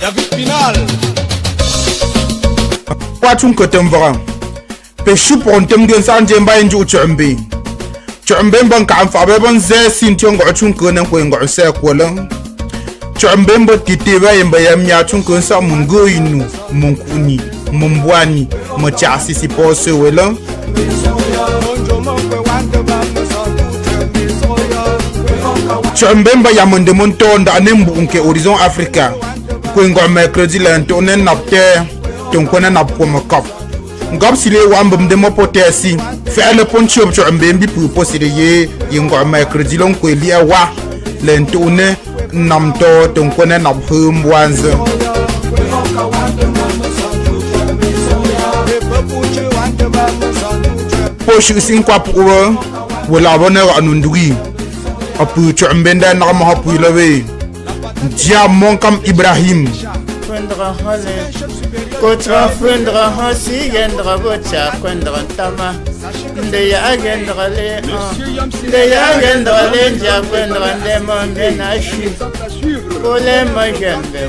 David Pinal. Watun kotemvra. Peshu pontem gen sanje mba enju chumbe. Chumbe mba kan fa be bon ze sintion go chun ko nan ko ngo se ko lan. Chumbe mba titeba yemba yamnya chun ko sa mungo inu munkuni mumbwani mo chasi si pose welan. Chambemba ya monde montonda anembu unke Horizon Africa kwengo mercredi lento nen napte ton kona napko makap ngam sile wamba mdemo potesi fele poncho chambembi pour posséder yengo mercredi lon ko liya wa lento ne namto ton kona napho mbwanza poshi sinkwa pour wala bonheur anunduri apu chumbenda na ma hapu ilawe dia mon kam Ibrahim Fundra hale kotra fundra hasi gendra bocha fundra tama ndeya gendra le ja fundra demon benashi ole ma jembe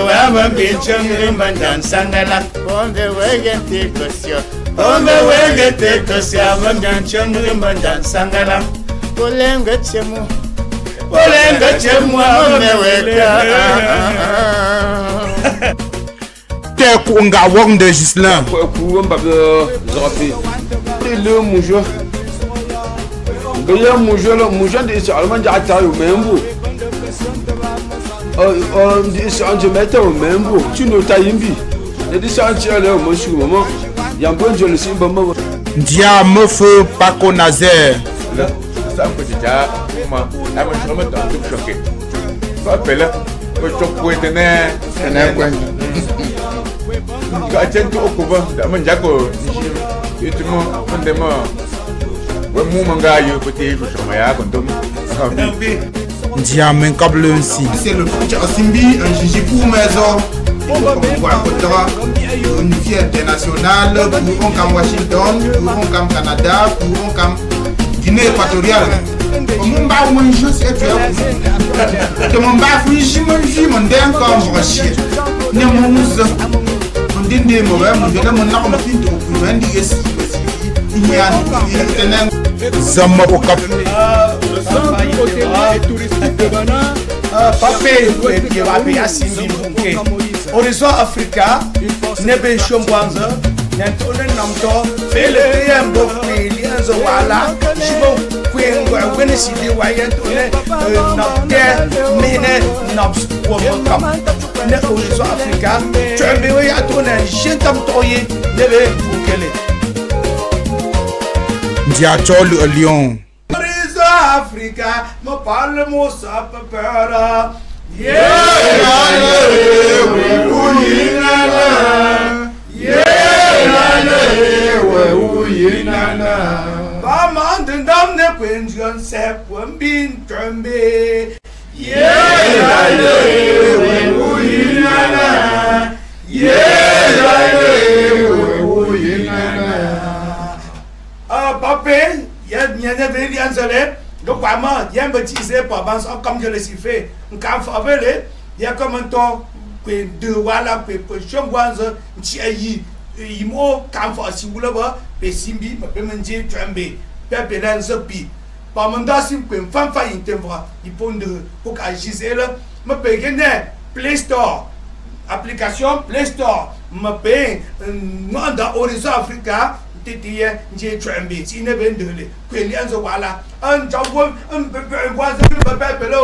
we am binchum rimbandan sangala bombe we gente kosyo Ombe wege teko siya mganchum rimbandan sangala Olenga chemu ombe wege Teko nga wong de Gislain Ku mba zopi le mujo Bele mujo de isa alman jata yo membu Di isa anje meta yo membu Chino tayimbi Di isa anje ale yo monshu mama Yambonjo le simba mama dia mefu Paco Nazaire là ça peut déjà moi la moi je me donne tout choqué pas pelle ko chokko etene kwa ka tento okuba da man jako itimo ndemo we mu manga yo côté je suis ya kon dom dia men kable aussi c'est le foot Simbi un Gigi pour maison une vie internationale pour comme Washington pour comme Canada pour comme Guinée équatoriale on va un jeu c'est tu m'en vas fuir mon den comme Russie ne mon on dit des mauvais mon de mon nom pinto pour vendre ici il y a Zama au cap Le centre hôtelier et touristique de Bana. Papé qui va bien Simbi Bunke. Horizon Africa, Nebe Shombwanza, Nantonen Namto, Fele Yambo, Lianzo Wala, Shibo, Queen, Wenesi, Wyatt, Nabde, Mene, Nabs, Wokam, Ne Horizon Africa, Trambe Atona, Gentam Toye, Nebe Bukele. dia cholu a Lyon Africa, ma parle mo sapera. Ba man den dam ne kwenjon sep wambin trembe. Papé, il y a des vélians. Donc, vraiment, il y a un petit pas comme je le suis fait. Un cas faveur, il y a comme un temps que de voilà, que position guanze, il m'a quand si vous l'avez, et Simbi, ma pémendier, tremble, pépélan, zopi. Par mon dassim, que une femme faille, il faut de pour agir là, me paye Play Store, application Play Store, me paye, non, dans Horizon Africa. Titi nje trembi si ne bendele kweli anzo wala an jawo an bebe waza bebe pelo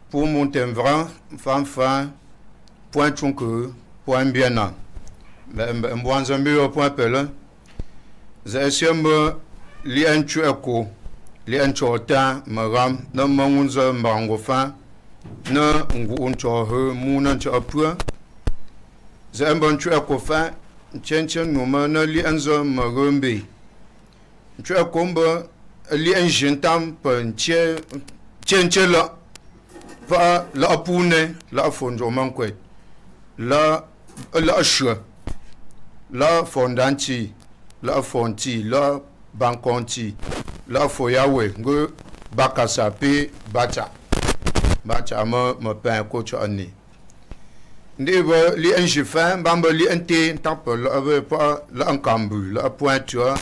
pour monter vrai fin point chunku point biena mbwanza mbio point pele za sembe li anchu eko li anchota magam na mangunza mbango fa na ngu uncho he muna ncho apua za mbon chu akofa chen numa na li anzo magombe chu akomba li anjentam panche chen la fa la apune la afonjo mankwe la ashwa la fondanti la fonti la bankonti la foyawe ngo bakasa pe bacha me pen ko chani ndi ba li en chifin bamba li ente tape la pa la en kambu la pointure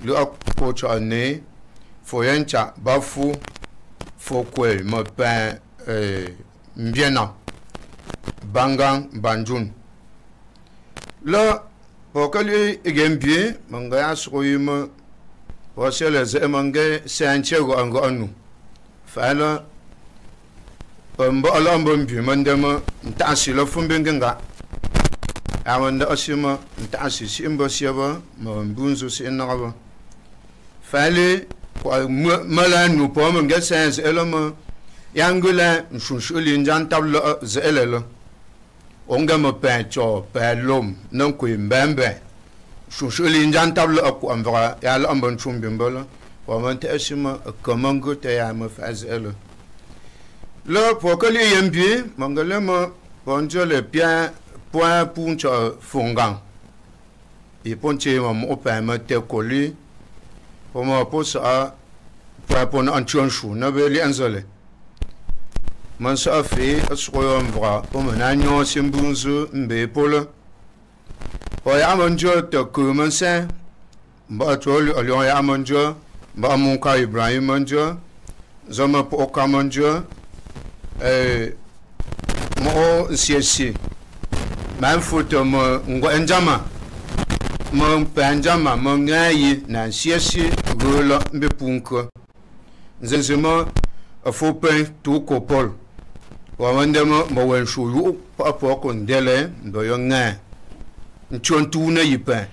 le ko chani foyencha bafu fokwe me pen mbiena bangang banjun la pokali egembie manga asroyima wasele zemange sanchego angonu fala mbo alambo mbi mandema ntasi la fumbinga awanda asima ntasi simbo siaba mbunzo sinaba fale kwa malanu pom nga sans elama yangula nshunshuli njantablo zelelo onga mo pencho pelom non ku mbembe shushuli njantablo aku amvra ya la ambon chumbimbola wa mante asima kamango te ya mo fazelo le pokoli yembi mangalema bonjo le bien point puncho fongan e ponche mo opema te koli pour mo posa pour un chonshu na be li anzole man sa fait asroyom vra comme un agneau simbunzu mbe polo o ya manjo te commencer ba tol o ya manjo ba mon ka Ibrahim manjo zama po ka manjo mo siesi man foto mo ngo njama mo panjama mo ngayi na siesi golo mbe punko nzenzema a faux pain tout copol wawandema mawen shuyu pa kon dele do yonga nchontu na yipa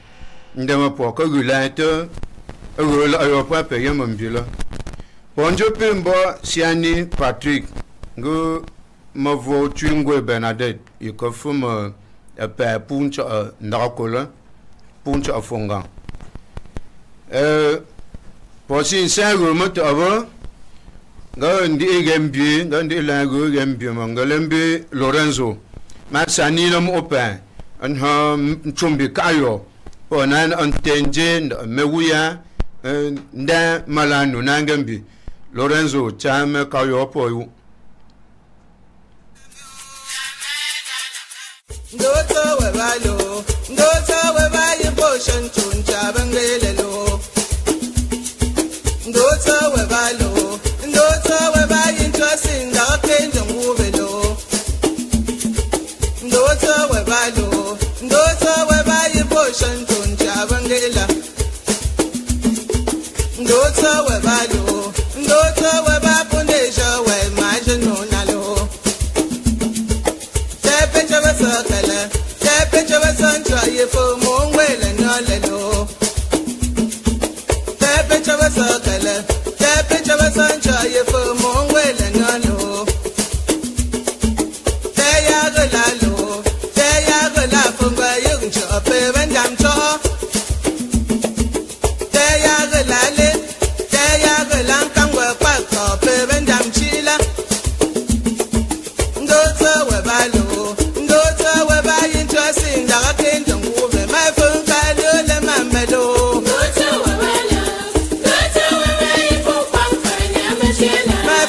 ndema po ko gulate rola ayo pa pe yamambila bonjo pembo siani Patrick ngo mavo chungwe Bernadette ikofuma pa puncha ndakola puncha afonga posin sango moto ava ngandi gembi ngandi lago gembi mangalembi Lorenzo masani no open anha chumbi kayo onan antenje mewuya nda malanu nangambi Lorenzo chame kayo poyu ndoto we bayi potion chuncha bangelelo ndoto we balo ndoto we bayi interesting da kenje ngubelo ndoto we balo ndoto we bayi potion chuncha bangela ndoto we balo ndoto we ba punisha we imagine nalo tepe chaba sakala tepe chaba sancha yefo mongwele nalelo tepe chaba sakala tepe chaba sancha yefo mongwele nalo te ya gala funga yung chope bandam cho te ya gala kangwa pa chope bandam chila ndoto we balo ndoto we ba interesting da kendo ngube my phone kalo le mamedo ndoto we balo ndoto we ba ifo pamfanya machela my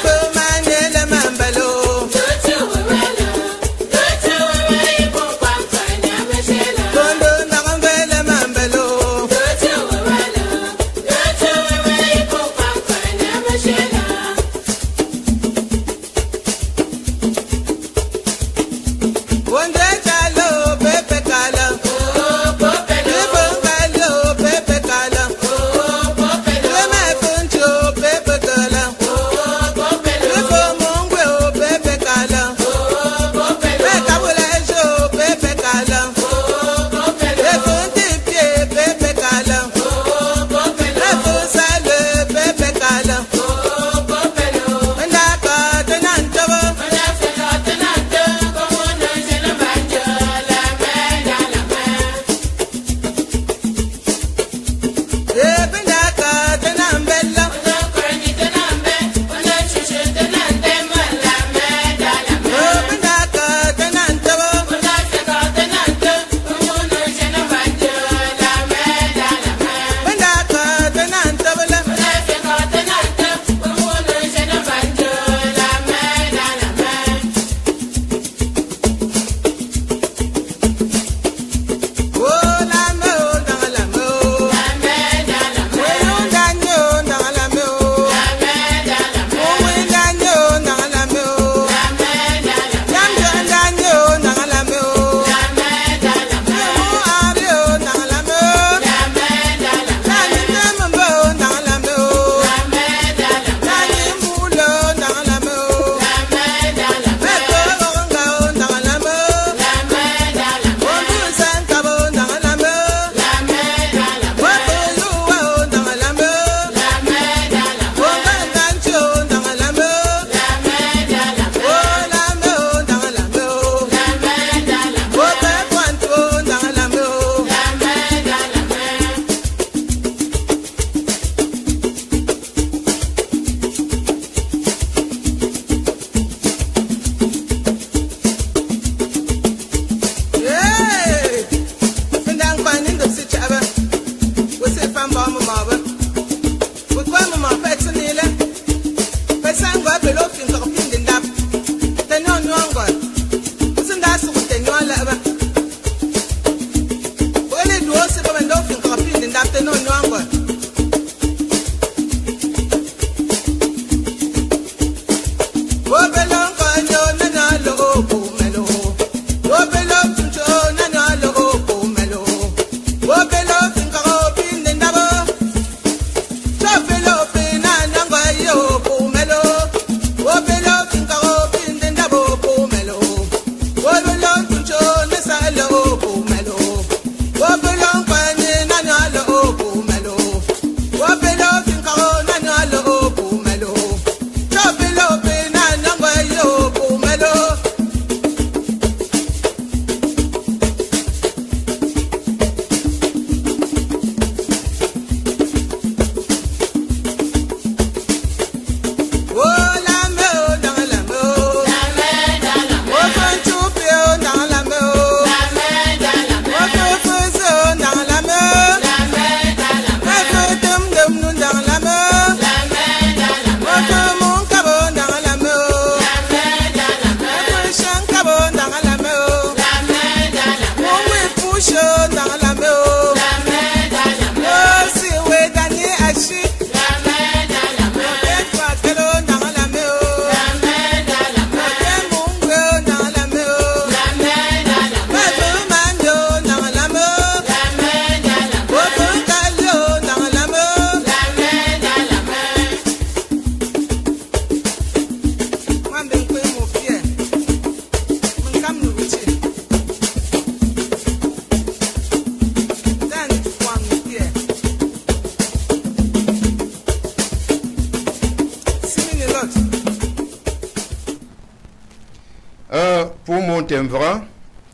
mon temvra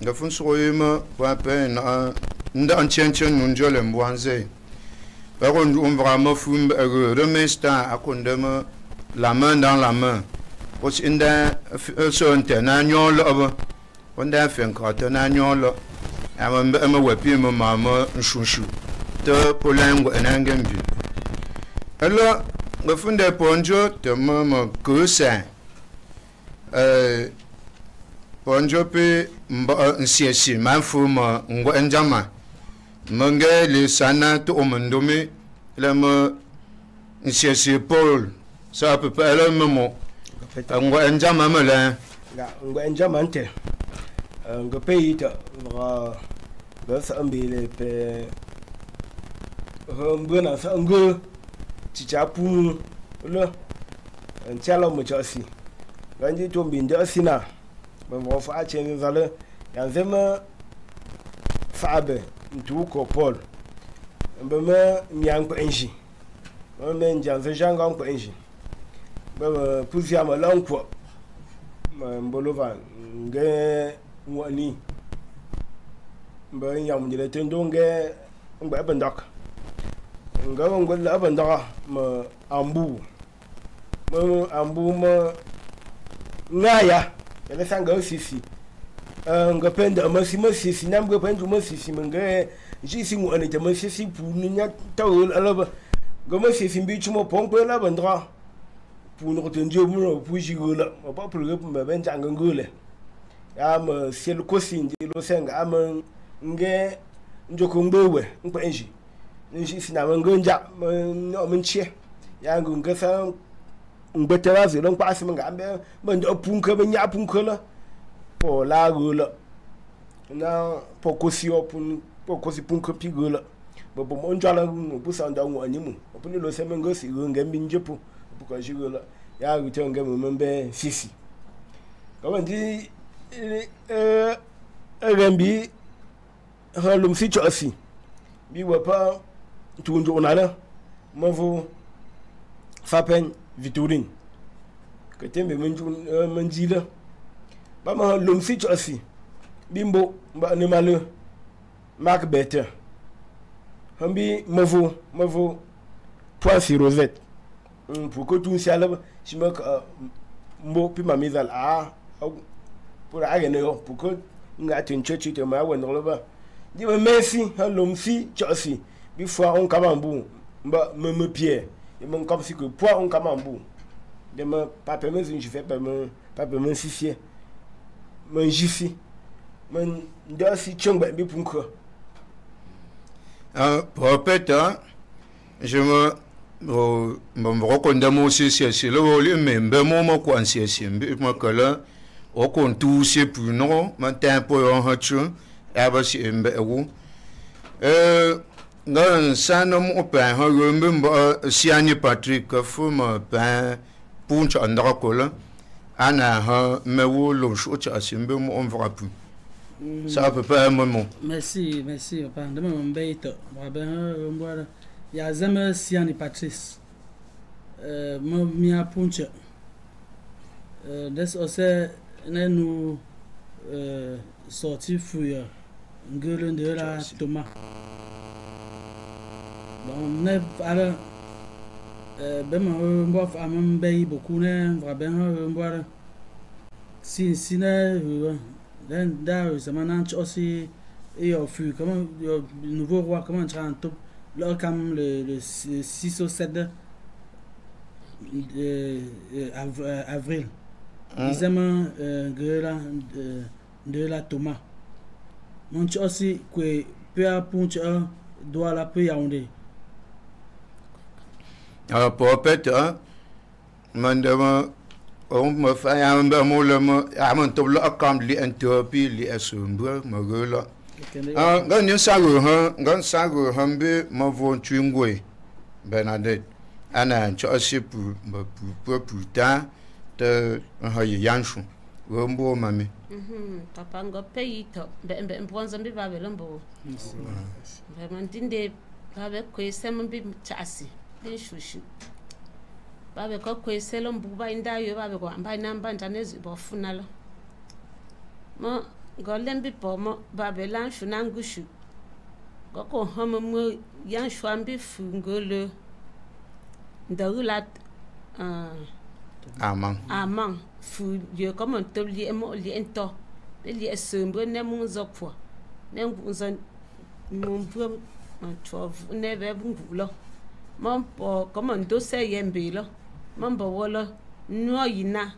nga fun soyema pa pe na nda ancien nun jole mbwanze par contre on vraiment fum remesta akondema la main dans la main aussi inda so na nyol ob onda fen ka na nyol ama wepi mama nshushu to polango enangembi alors nga funde ponjo te mama kusa ponjo pe nsiesi manfu ma ngo njama mange le sana to omondomi la ma nsiesi paul ça peut pas le moment ngo njama mala ngo njama nte ngo pays ta ga sambile pe mbona sa ngo chichapu lo nchala mo chasi ganji to mbinde asina ba fa chen zale yanzema fabe ntu ko pol mbema nyang ko enji mbema njanze janga ko enji ba puzia ma lanko mbolovan nge wani mba nyam jile tendo nge ngba bandak nga ngol la bandak ma ambu ma ngaya ele sanga sisi nga penda ma sisi namga pendu ma sisi nga jisi ngo ane ma sisi pu nya tawul alaba nga ma sisi mbi chuma pompe la bandak pu no tenjo mu pu jigola ba pu le ma ben janga ngole ya ma sel ko sindi lo senga am nge njoko mbewe nkwenji nji sina ngonja no menchie ya ngasa ngbetera zelo nkpasi nga ambe ndo punka be nya punka la po la gola na po kosio punka pigola bo monjala no busa nda ngwani mu opuni lo seme ngosi ngembi njepo buka jigola ya gute ngemu membe sisi kama ndi rembi halum si chosi bi wapa tunjo onala mavo fapen Victorine que tembe manjila ba ma halum si chosi bimbo ba ne malo mark better hambi mavo point si rosette pour que tout ça là je me mbo pi ma mise à pour agene pour que nga tenchechi te ma wa ndoloba di me merci halom si chosi bi fois on kamambu mba me pied et mon comme si que poids on kamambu de me papa me je fais pas me papa me sifier me jifi me ndo si chongba bi punko peut-être je me reconnais aussi c'est le même moment quoi c'est moi que là au compte c'est plus non maintenant pour un hatch abasi embewu ngan sanom open ha remember siani Patrick fuma pa punch andrakola ana ha mewo lo shocha asimbe mo on verra plus ça peut pas un moment merci papa de mon beito ba ben mbora ya zama siani Patrice mo mia punch des aussi nous sorti fouille gueule de la Thomas bon ne alors ben moi femme bay beaucoup ne vraiment boire si ne dans ça maintenant aussi et au fut comment le nouveau roi comment tu en tout là comme le 6 ou 7 avril disons gueule de la Thomas mon aussi que peu à punch doit la peu yaoundé pour peut-être mandama on me fait un peu le amon to la kam li entropie li asumba magula gan sago hambe ma von chungwe Bernadette ana choisi pour plus tard de yanshu rombo mami papa ngo pays to be mbonzo mbi babe lombo vraiment dinde babe ko sembi chasi bin shushu babe ko selo mbuba indayo babe ko amba namba ntanezi bofunala ma golem bi po ma babelan shunangushu ko hama mo yan shwambi fungolo ndarulat amang fu je comme on te li mo li ento li esembre ne mun zopo ne ngunza mon pro chov ne be bungulo mon po comme on do se yembe lo mon bo wolo no yina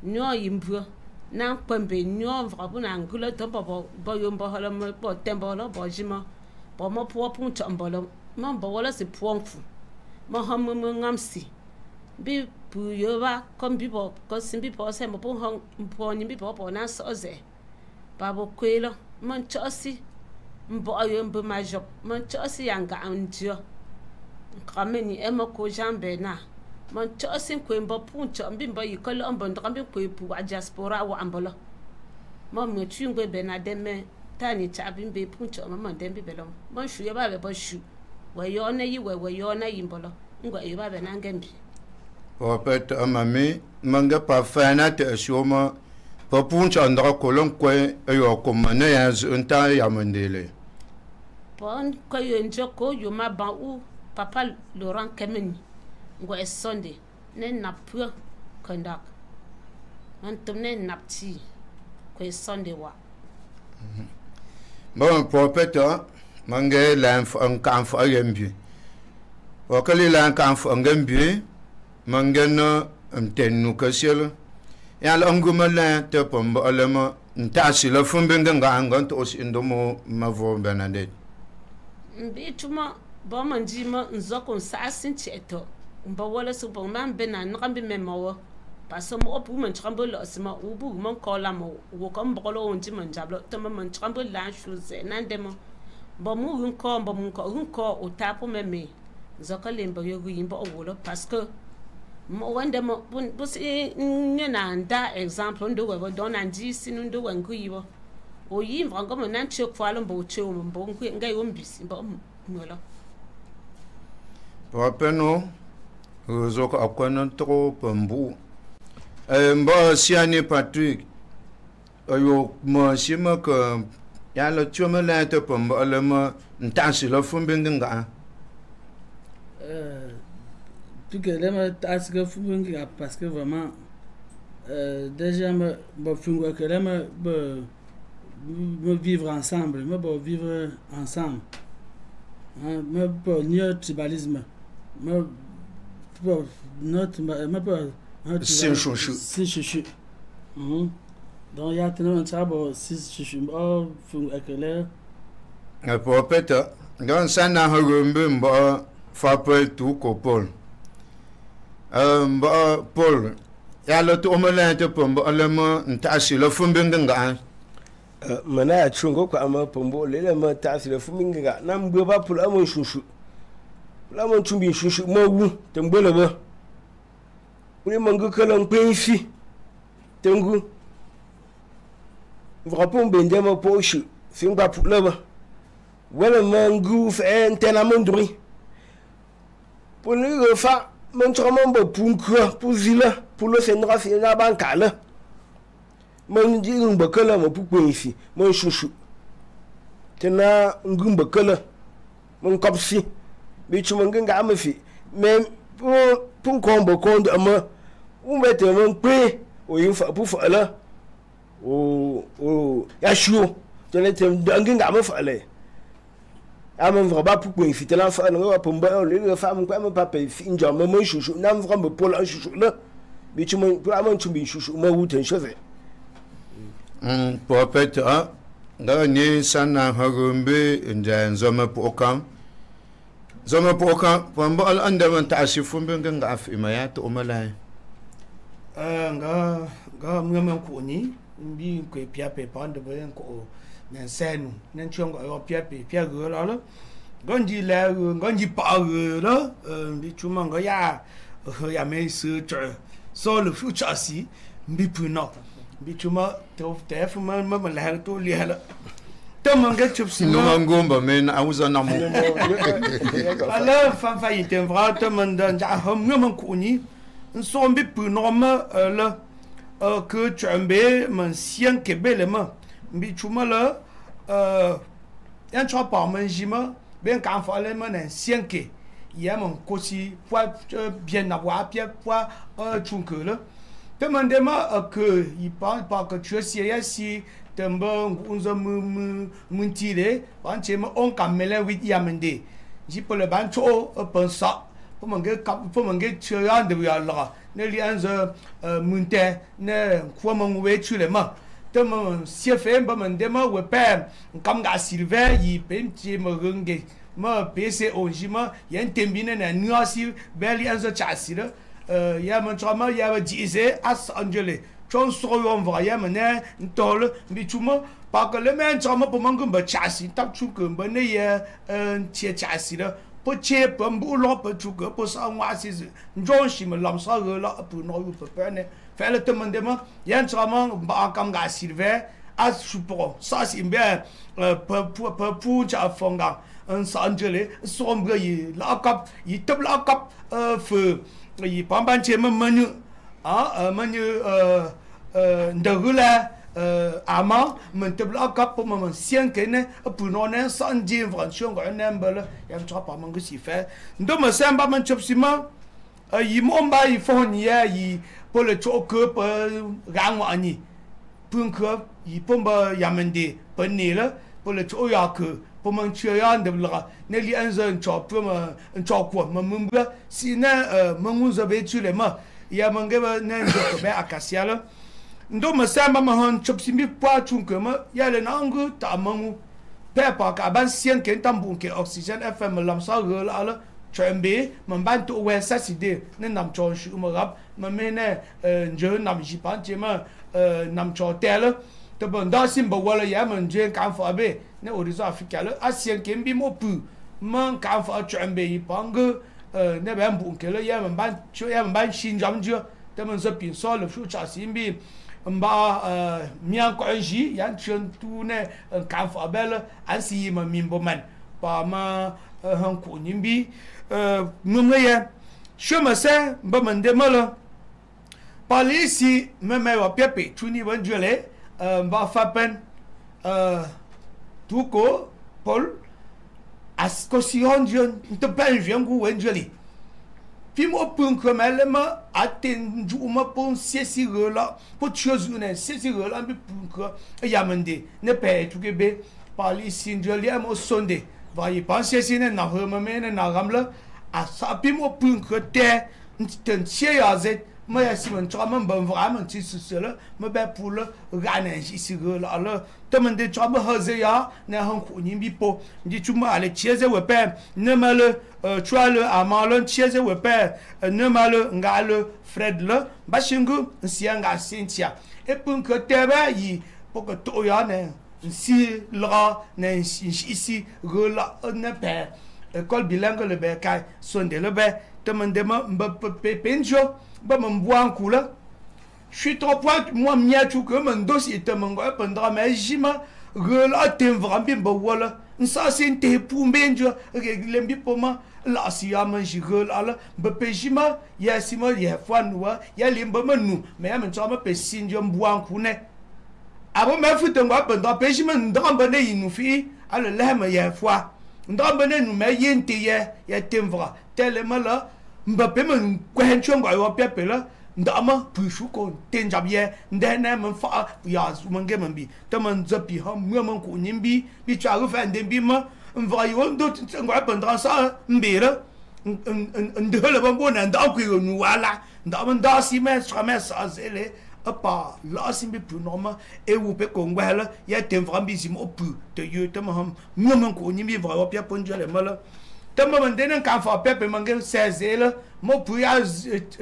no yimbro na pembe no vra bu na ngulo to bo yombo hala mo po tembo lo bo jima bo mo po pun chambolo mon bo wolo se puonfu mo hamu mo ngamsi bi pu yoba comme bi bo ko simbi po se mo po hon po ni bi po na so ze ba bo kwelo mon chosi mbo ayombo majo mon chosi yanga andio kameni emo ko jambe na mon chosi kwembo puncho mbi mbo yikolo mbo ndambi kwepu wa diaspora wa ambolo mo mo tungwe benademe tani chabi mbe puncho mo ndembi belo mon shu yoba be bo shu we yona yiwe we yona yimbolo ngwa yoba be nangembi Prophet amami manga pa fana te shoma pa puncha andra kolon kwe yo komane ya unta ya mandele pon ko yo njoko yo ma ban u papa Laurent Kemeni ngwa Sunday ne napua kondak antumne napti ko Sunday wa bon prophet manga lanf an kanf ayembi wakali lan kanf angembi mangena mtenu kasel ya languma la te pomba alema ntasi la fumbenga nganga to indomo mavo benade mbituma bo manjima nzoko sasin cheto mba wala su bo man bena ngambi memawo paso mo opu man trambo lo sima ubu mon kola mo wo kom bolo onji man jablo to man trambo la chuze nandemo bo mu hunko bo mu ko hunko o tapo meme zoko lemba yogu yimbo wolo parce que mo wande mo busi nyana nda example ndo we don anji sinu ndo wangu yibo o yimva ngomo nan che kwalo mbo che mbo ngai wombisi mbo mola Papeno zoko akwana tro pambu mbo siani Patrick ayo mo sima ko ya la choma la te pambu alema ntasi la fumbinga tout que les tasses que parce que vraiment déjà me fungo que les me vivre ensemble me vivre ensemble me pour nier tribalisme me pour notre me pour c'est chouchou donc il y a tellement de travail si chouchou oh fungo que les pour peut-être dans ça na hurumbe mbo fa peu tout copol Paul ya lo to mo la te pombo alema ntasi lo fumbinga nga mana ya chungo kwa ama pombo le ma tasi lo fumbinga nga nam gbe ba pula mo shushu la mo chumbi shushu mo wu tembele ba uri mangu kala mpensi tengu vrapon bende mo poshu fingba pula ba wala mangu fe entena mondri pour le fa mon trombo punkwa puzila pulo senra fina bankala mon ji ngumbakala mo pukwensi mon shushu tena ngumbakala mon kapsi bichu manga amafi même pour kombo kondo ama umete mon pe o yinfa pufa la o ya shu tena tem nganga amafa la amon vraba pour qu'on fit la fa no pa mba le femme quoi me papa finja mo chouchou nam vramba pour la chouchou là bi tu mo pour amon tu bi chouchou mo wuten chauffeur pour peut-être nga ni sana hagumbe nja nzoma pokam zoma pokam pamba al andama ta'asifu mbinga nga afima ya to malai nga ngam ko ni mbi ko pia pe pande bo ko men senu nen chongo yo pia go la gonji la gonji pa la bi chuma nga ya me se so le future si mbi puno bi chuma to tef man ma la to li hala to manga chupsi no mangomba men auza na mo ala fa fa yitem vra to man dan ja hom ngam ko ni so mbi puno ma la que tu as un sien que belle ma bi chuma la un choix par manjima ben quand fallait un sien que il y a mon cosi pour bien avoir bien pour chunque là demandez-moi que il parle pas que tu es sérieux si tembang unza muntile ban chema on kamela with yamende ji pour le ban cho pensa pour manger tuer de la ne lianza munte ne quoi mon we tu le ma temo si fait ba mandema we père comme ga silver yi penti mo runge ma pc onjima yan tembine na nuasi beli anza chasi la ya mon chama ya dize as angele chon so yon voya mena ntol bichuma pas que le men chama pour manger ba chasi tap chu que ba ne ya tie chasi la pour tirer pour m'bouler pour tout que pour ça moi c'est j'en suis me l'homme ça là pour nous pour peine faire le demandement il y a un travail comme gars Sylvain à support ça c'est bien pour tu fonga un sanjele sombre il la cap il tape la cap feu il pas ban chez menu menu de roula ama mentebla kap pour maman sien kene pour non un sans dire franchement un embele ya tu pas mangu si fait ndo me samba man chopsima yi momba yi fonia yi pour le choque pour rang ani pour que yi pomba yamende penela pour le choya que pour man chia de la ne li un chop pour un chop quoi mamumba sina mangu zabe tu le ma ya mangeba ne ko be akasia la ndo masamba mahon chopsimbi pa chunkema ya le nangu ta mangu pepa ka ban sien ken tambun ke oxygen fm lam sa gol ala chembe man ban to we saside ne nam chon shu marab ma mene nje nam jipan jema nam chotel to bon da sim bo wala ya man je kan fa be ne orizo afrika le asien ken bi mo pu man kan fa chembe yi pangu ne ban bun ke le ya man ban cho ya man ban shin jam je te man so pin so le shu cha simbi mba mian ko ji yan chen tu ne kan fa bel an si ma mimbo man pa ma han ko nimbi mumwe ya shoma sa ba man de mala pa li si me wa pepe tu ni ban jole ba fa pen tu ko pol as ko si on jon te ben vien gu wen jole Pimo pun kemel ma aten juma pon sesi rola pour chose une sesi rola bi pun ko yamende ne pe tu kebe pali sinjoli am sonde va y penser sine na remene na ramla a sa pimo pun ko te ten chiaze ma ya simon chama ban vraiment ti cela ma be pour le ganen ici rola la demande chama haze ya na han ko nimbi po ndi chuma ale chieze we pe ne mal tu as le amalon chieze we pe ne mal ngale fred le bashingu sianga sentia et pour que tebe yi pour que to ya ne si la ne ici rola ne pe école bilingue le be kai sonde le be demande ma penjo ba m'boan kula je suis trop point moi mia tu que mon dossier te mon pendra mais jima rola tem vraiment ba wala ça c'est te pour benjo lembi pour moi la si ya man jigol ala ba pejima ya sima ya fanwa ya limba manu mais ya man chama pe sinjo m'boan kune abo me fute ngwa pendra pejima ndamba ne inufi ala lema ya fois ndamba ne nu me yente ya temvra tellement là Mbappé man kwen chong ga yo pepe la ndama pushu ko tenjabye ndene man fa ya mange man bi te man zapi ha mu man ko nimbi bi cha ru fa ndembi ma mva yo ndo ngwa pendant ça mbira ndele ban bona nda ku yo nu wala ndama nda si me tra me sa zele apa la simbi pu normal e wo pe ko ngwa la ya tem vrambi si mo pu te yo te ma mu man ko nimbi va yo pe ponjale mala tama mandena kan fa pepe mangen 16 la mo puya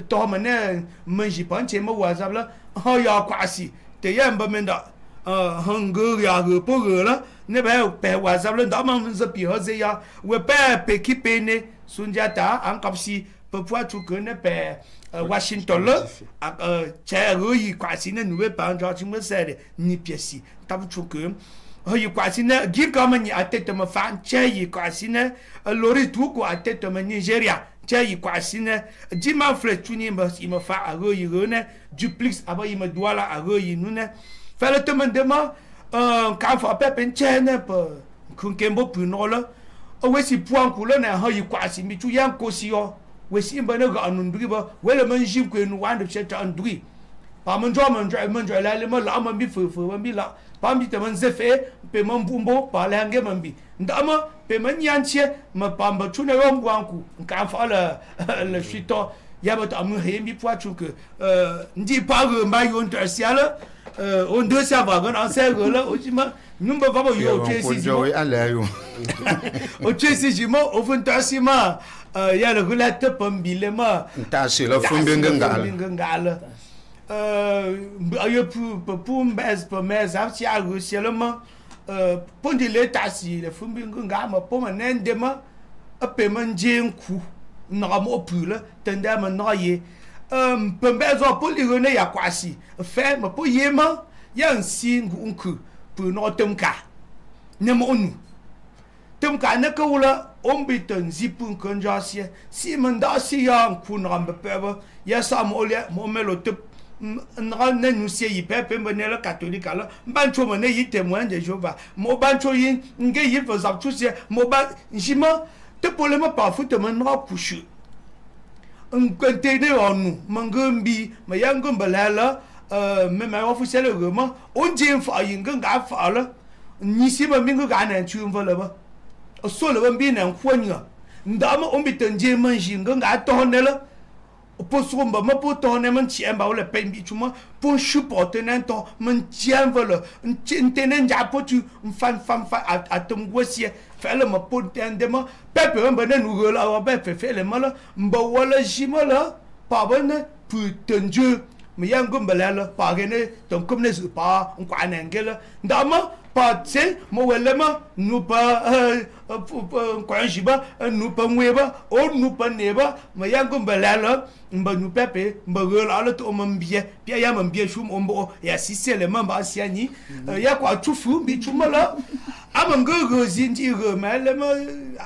to mane manji panche mo whatsapp la ha ya kwasi te yamba menda hangur ya go pogo la ne ba pe whatsapp la ndama nza pi hoze ya we pe ki pene sunjata an kapsi pe poa tu kone pe Washington la che yi kwasi ne nuwe pa nja chi mo sere ni piesi tabu tu ke yi kwasi ne gi kama ni atete ma fan che yi kwasi ne lori tu ko atete ma Nigeria tiens il quoi signe dimanche flet tu ni il me fa à il ne duplix avant il me doit là à il nous ne fait le demandement quand faut pas pencher pour kembo pour nous là ouais si point couleur ne ha il quoi si mi tu yan kosio ouais si ben ne ga nundri ba ouais le manjim que nous wande chez andri pas mon joie là le mal am bi feu bi là pas mi te man zefe pe man bumbo pas la nge man bi ndama pe man yanche ma pamba tu ne rom gwanku ka fa le chito ya ba ta mu he mi poa tu que ndi pas ma yon tertial on deux ça va on sait là aussi ma nous ba ba yo tu si o tu si jimo o fun tasima ya le relate pambilema ta si la fun benga ayo pour mes avci a seulement pour de l'état si le fumbi nga ma pour mandema a paiement jenku na mo pula tenda ma noye pembezo pour lirone ya kwasi fait ma pour yema ya nsi ngunku pour no temka ne mo onu temka ne ko la ombiton zipun konjasie si manda si ya nku na mbepeba ya sam ole mo melo tep ne nous c'est hyper le catholique alors bancho mone yi témoin de Jéhovah mo bancho yi nge yi faisant tout c'est mo ba jima te problème pas foot man na couche un contene on nous mangombi ma yangomba la même officiellement on dit fa yi nga fa la ni si ba mingo ga na chu mvala ba so le ban bi na kwanya ndama on bi tanje man jinga nga to ne la pour somba ma pour tourner mon tien ba le pain bichuma pour supporter un temps mon tien voilà un tenen ja pour tu fan à ton gossier fait le ma pour tendement pepe un ben nous là ba fait le mal mba wala jima là pas bonne pour tendieu mais yangum balala pas gagner donc comme les pas on quoi n'engel ndama pas c'est mo welema nous pas quoi jiba nous pas mweba on nous pas neba mais yangum balala mba nous pepe mba la to mambie pia ya mambie chum ombo ya sisi le mamba asiani ya kwa tufu bi chumala amango zinji remel ma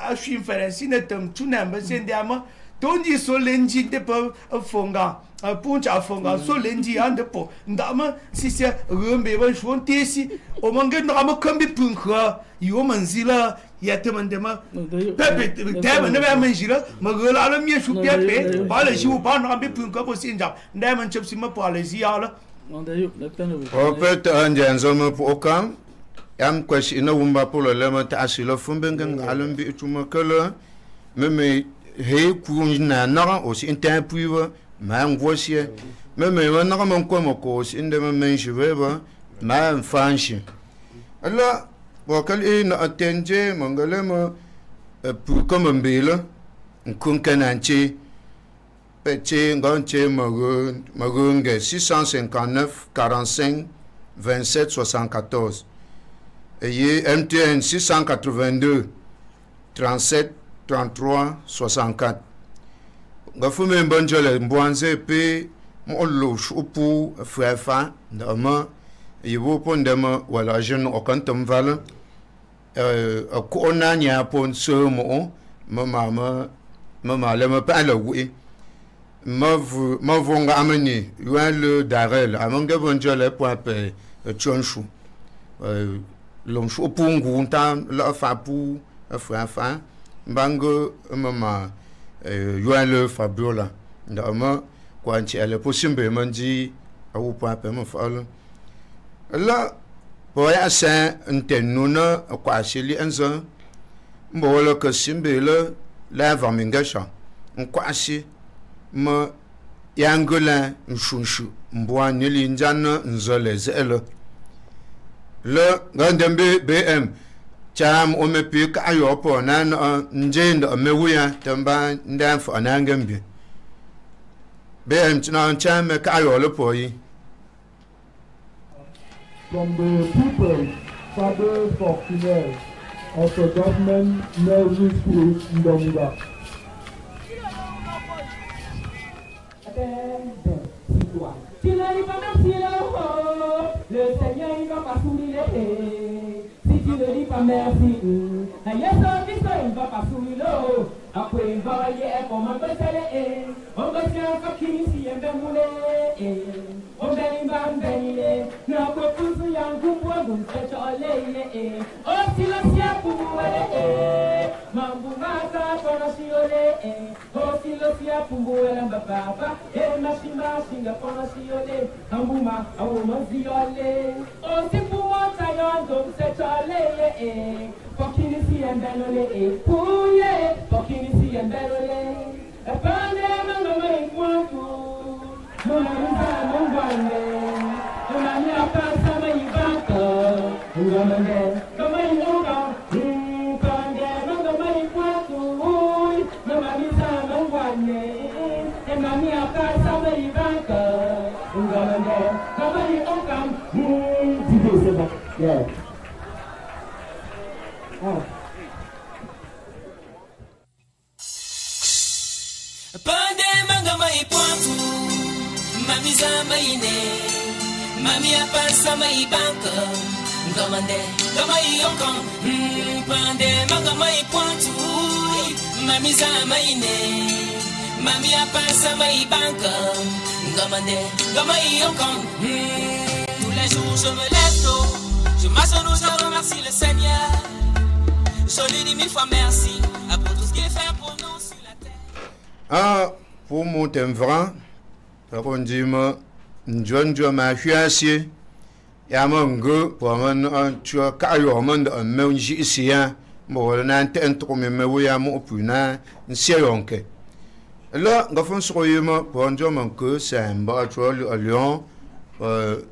a suis inférence ne tam tunamba sendiama tondi solenji de pa fonga puncha fonga solenji ande po ndama si c'est rembe ba chon tesi o manga ndama kambi punkha yo manzila ya temandema pepe tema ne ba manjira magala la mi chu pepe ba le jiu ba na bi punkha bo sinja ndama chepsi ma pa le ziala o peut anje nzoma po okam yam kwashi ina wumba pour le lema ta asilo fumbenga alumbi tuma kala meme he kuna na aussi inter puiva ma ngwosie meme na ma nkomo ko inde ma menjwe ba ma fanshi ala wakal ina atenge mangalema pour comme mbela nkunkananche peche nganche magunge 659 45 27 74 et MTN 682 37 33 64 ngafume mbonjole mbwanze pe mollo shupu frefa ndama yibo pondema wala jeune okantom vala ko onanya pon somo mama le me pa le wi mavonga ameni le darel amanga bonjole point pe chonshu lom shupu ngunta la fa pu frefa bango mama le fabiola ndama kwanchi ele posimbe manji au pa pe mo fala la boya sa ntenuna kwa shili enza mbolo ko simbe la vamingasha nkwashi ma yangola nshunshu mbwa nyili njana nzole zelo le gandembe bm cham o me pi ka yo po na njendo me wuya tamba ndan fo na ngambi bm chna cham me ka yo le po yi from the people father fortunaire of the government nursery school in Donga. Tu ne dis pas merci le Seigneur il va pas soulever. Si tu ne dis pas merci, il va pas soulever. Après voyer comme un betele on va faire fakini si en bemule on beni bam benile na ko kuzu yangu bwagun fetole o silosia pumbele mambu mata kono siole o silosia pumbele mbaba mashima singa kono siole ambuma awu maziole o sipumo tayondo fetole fakini si en benule puye fakini si en benule apane manga mai kwangu mama mungwane mama apa sama ibaka ngamane kama inga kande manga mai kwangu mama mungwane mama apa sama ibaka ngamane kama inga yeah. Pande manga mai pontu mami zama ine mami apasa mai banka ngamande ngamai yokon pande manga mai pontu mami zama ine mami apasa mai banka ngamande ngamai yokon tous les jours je me lève tôt je m'agenouille je remercie le Seigneur je lui dis 1000 fois merci pour tout ce qu'il fait pour nous sur la terre. Pour mon temvran, on dit ma njonjo ma fiasie ya mango pour man tu kayo man de menji ici mo na ntento me me ya mo puna nsiyonke là ngafon soyema pour njo manko c'est mba trol à Lyon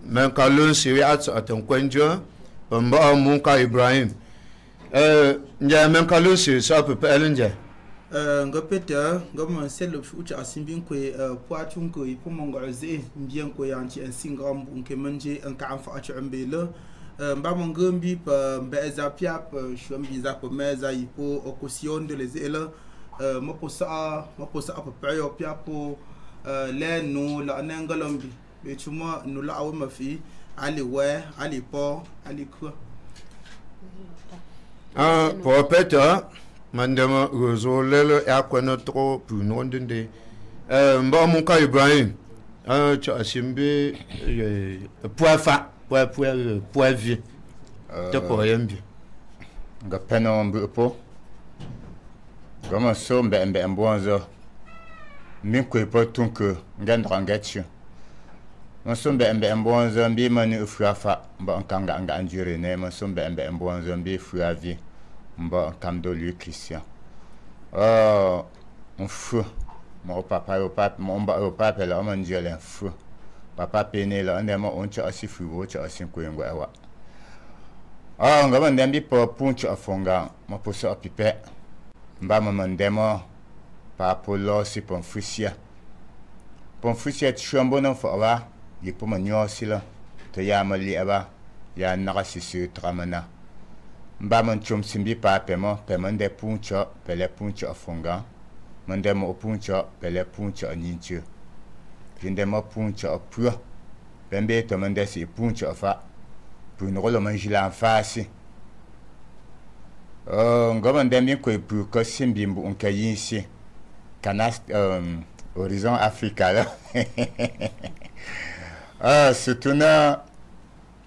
men kalon siriat aton kwenjo mba mon ka Ibrahim nja men kalon c'est ça peut pas aller nga peta nga man selo fucha asimbin ko poatun ko ipo mongoze mbien ko yanti en singam bunke manje en ka anfa atu mbele mba mongambi pa mbeza piap shombi za po meza ipo okosion de les ela moposa apa payo piapo le no la nangalombi be chuma no la awu mafi ali we ali po ali ko pour peta mandema rezo lele ya kwena tro pu nondende mba mon ka Ibrahim cha simbe poifa poivi to ko yembi nga peno mbu po gama so mbe mbonzo min ko po tunke ngandra ngatchu mo so mbe mbonzo mbi mani ufafa mba nkanga nga anjure ne mo so mbe mbonzo mbi fuavi mba kamdo lui Christian on feu mon papa mon papa là on dit un feu papa pené là on est on t'a assez fou on t'a assez quoi ngwa on va ndambi pour punch afonga mo poso pipe mba maman demo pa polo si ponfusia chambo non fa wa yi po manyo sila to ya mali aba ya nakasi su tramana mba man chum simbi pa pemo de puncho pele puncho afonga mande mo puncho pele puncho aninchu jinde mo puncho apua pembe to mande si puncho afa pour une rôle manjila en face ngoma ndemi ko pu ko simbi mbu nkayinsi canas horizon Africa là surtout na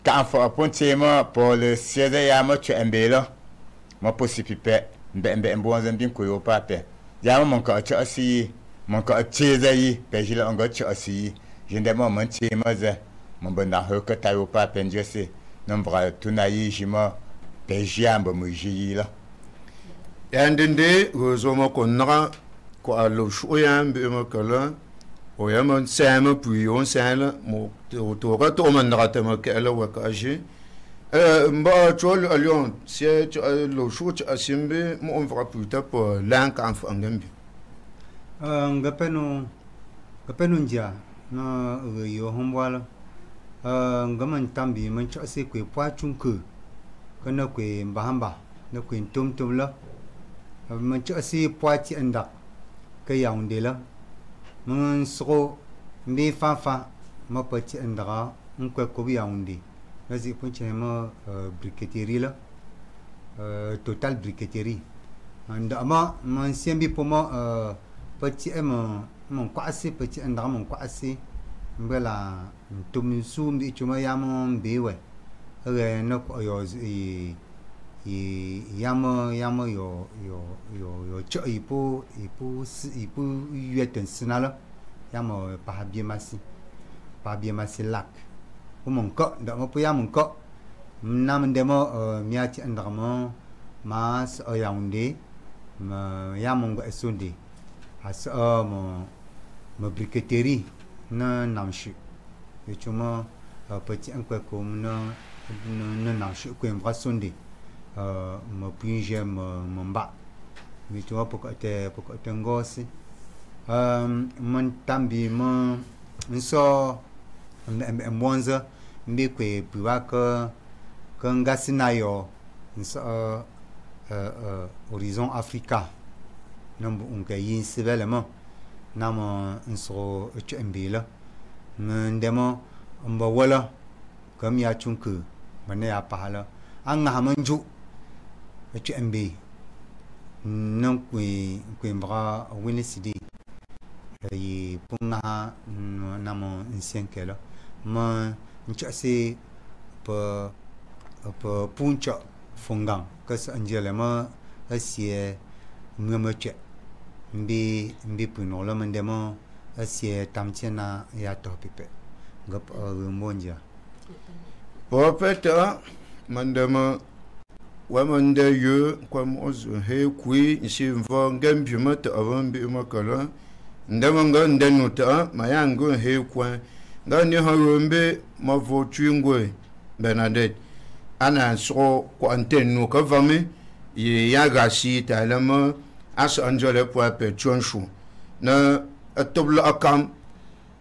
quand faut appointement pour le CEDA ya mo tu embelo mo posipipe mbe mbonza mbin ko yo pape ya mo ko cha asi mo ko CEDA yi pe jila ngo cha asi jinde mo man ti maza mo bana ho ko ta yo pape njese nombra tunayi jima pe jambo mo jila yandende zo mo ko nra ko alo shoya mbe mo kala o yamon sama puis on sala mo to to man nra mo kala wa kaji mba chol à Lyon c'est le show asimbe mo on va puta pour l'encan ngambi ngapeno nja na yo hombwala ngaman tambi man cha se kwe pwa chunku kana kwe mbahamba na kwe tum la man cha se pwa ti anda ka yaunde la man sro mbi fa ma pati andra nkwe ko yaunde nazi punche ma briqueterie la total briqueterie ndama mon sembi pour moi petit mon kwasi petit ndama mon kwasi mbela ntumsu mbi chuma yamo mbiwe no ko yo yamo yo cho ipo yeten sinala yamo pa bien masi lak mon ko ndama po yamo ko nam demo miati ndama mas Yaoundé ya mongo esundi as mo briqueterie na namchu et chuma petit un quoi comme na namchu ko mbra sundi mo pinje mo mba mi chuma poko te ngosi mon tambi mo nso mbonza mbi kwe piwa ko ngasina yo nso Horizon Africa nambu unka yin sibelema namo nso chembila ndemo mba wala kam ya chunku bane ya pahala anga hamanju chembi nam kwe mbra winisidi yi punga namo nsenkela ma nchase pa puncha fungang kas anjele ma asie ngameche mbi punola mandemo asie tamchena ya topipe ngap monja popeta mandemo wamande yu kwamozo he kui isi mvo ngembi mata avambi makala ndemo ngande nuta mayango he kwa ngani harombe mavochungwe Bernadette ana so ko antenne no ka vame ye ya gashi talama as anjole po pe chonshu na atobla akam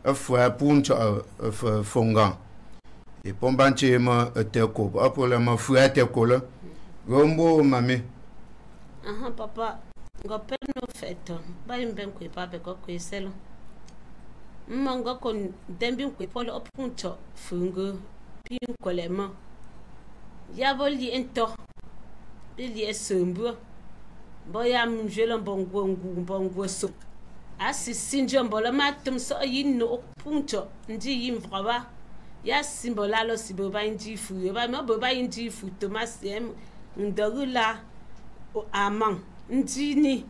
afwa puncha fonga e pombanche ma teko apola ma fwa teko la gombo mame aha papa ngopeno feto bayimben ko papa ko kweselo mmango kon dembin ko polo opuncho fungo pin kolema Yaboli ento bili esombo boya mjelo bongo so asi sinjo mbola matum so yinno punto ndi yimvraba ya simbola lo siboba injifu yoba mo boba injifu Thomas M ndagula o amang ndini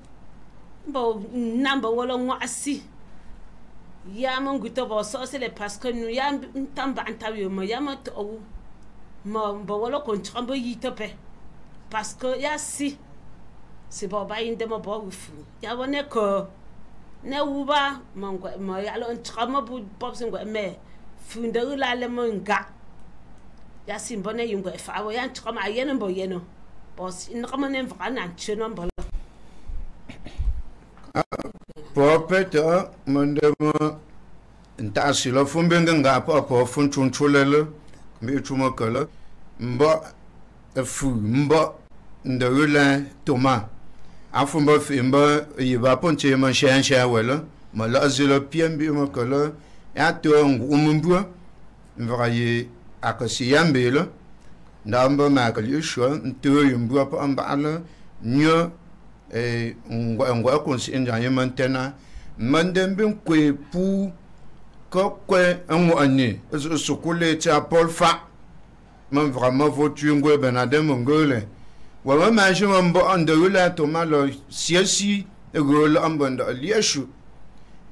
bo namba wala ngwasi ya monguto bo so c'est parce que nous ya ntamba antawiyo mo ya moto o ma wala kon trambo yitope parce que ya si c'est pas inde mo bo fu ya wone ko ne uba mango ma ya lo tramo bu pop singo me fu ndagula le monga ya si mbone yungo fa wo ya tramo ayeno mbo yeno boss in ramane vrana ncheno mbo popeta mandemo ntasi lo fumbenga ngapa ko funchunchulele mi chuma kala mba fu mba ndagula Thomas afumba fimba yiba ponche man shansha wala mala azilo piembi makala ya to ngumbu mvaye akasi yambela ndamba makali shwa nto yumbu apa ambala nyo ngwa konsi enjanye mantena mandembin kwe pu ko kwe anwo anye sukule cha Paul fa man vraiment votu ngwe Bernadette mongole wa ma je mbo andela Thomas lo siasi egol ambanda lieshu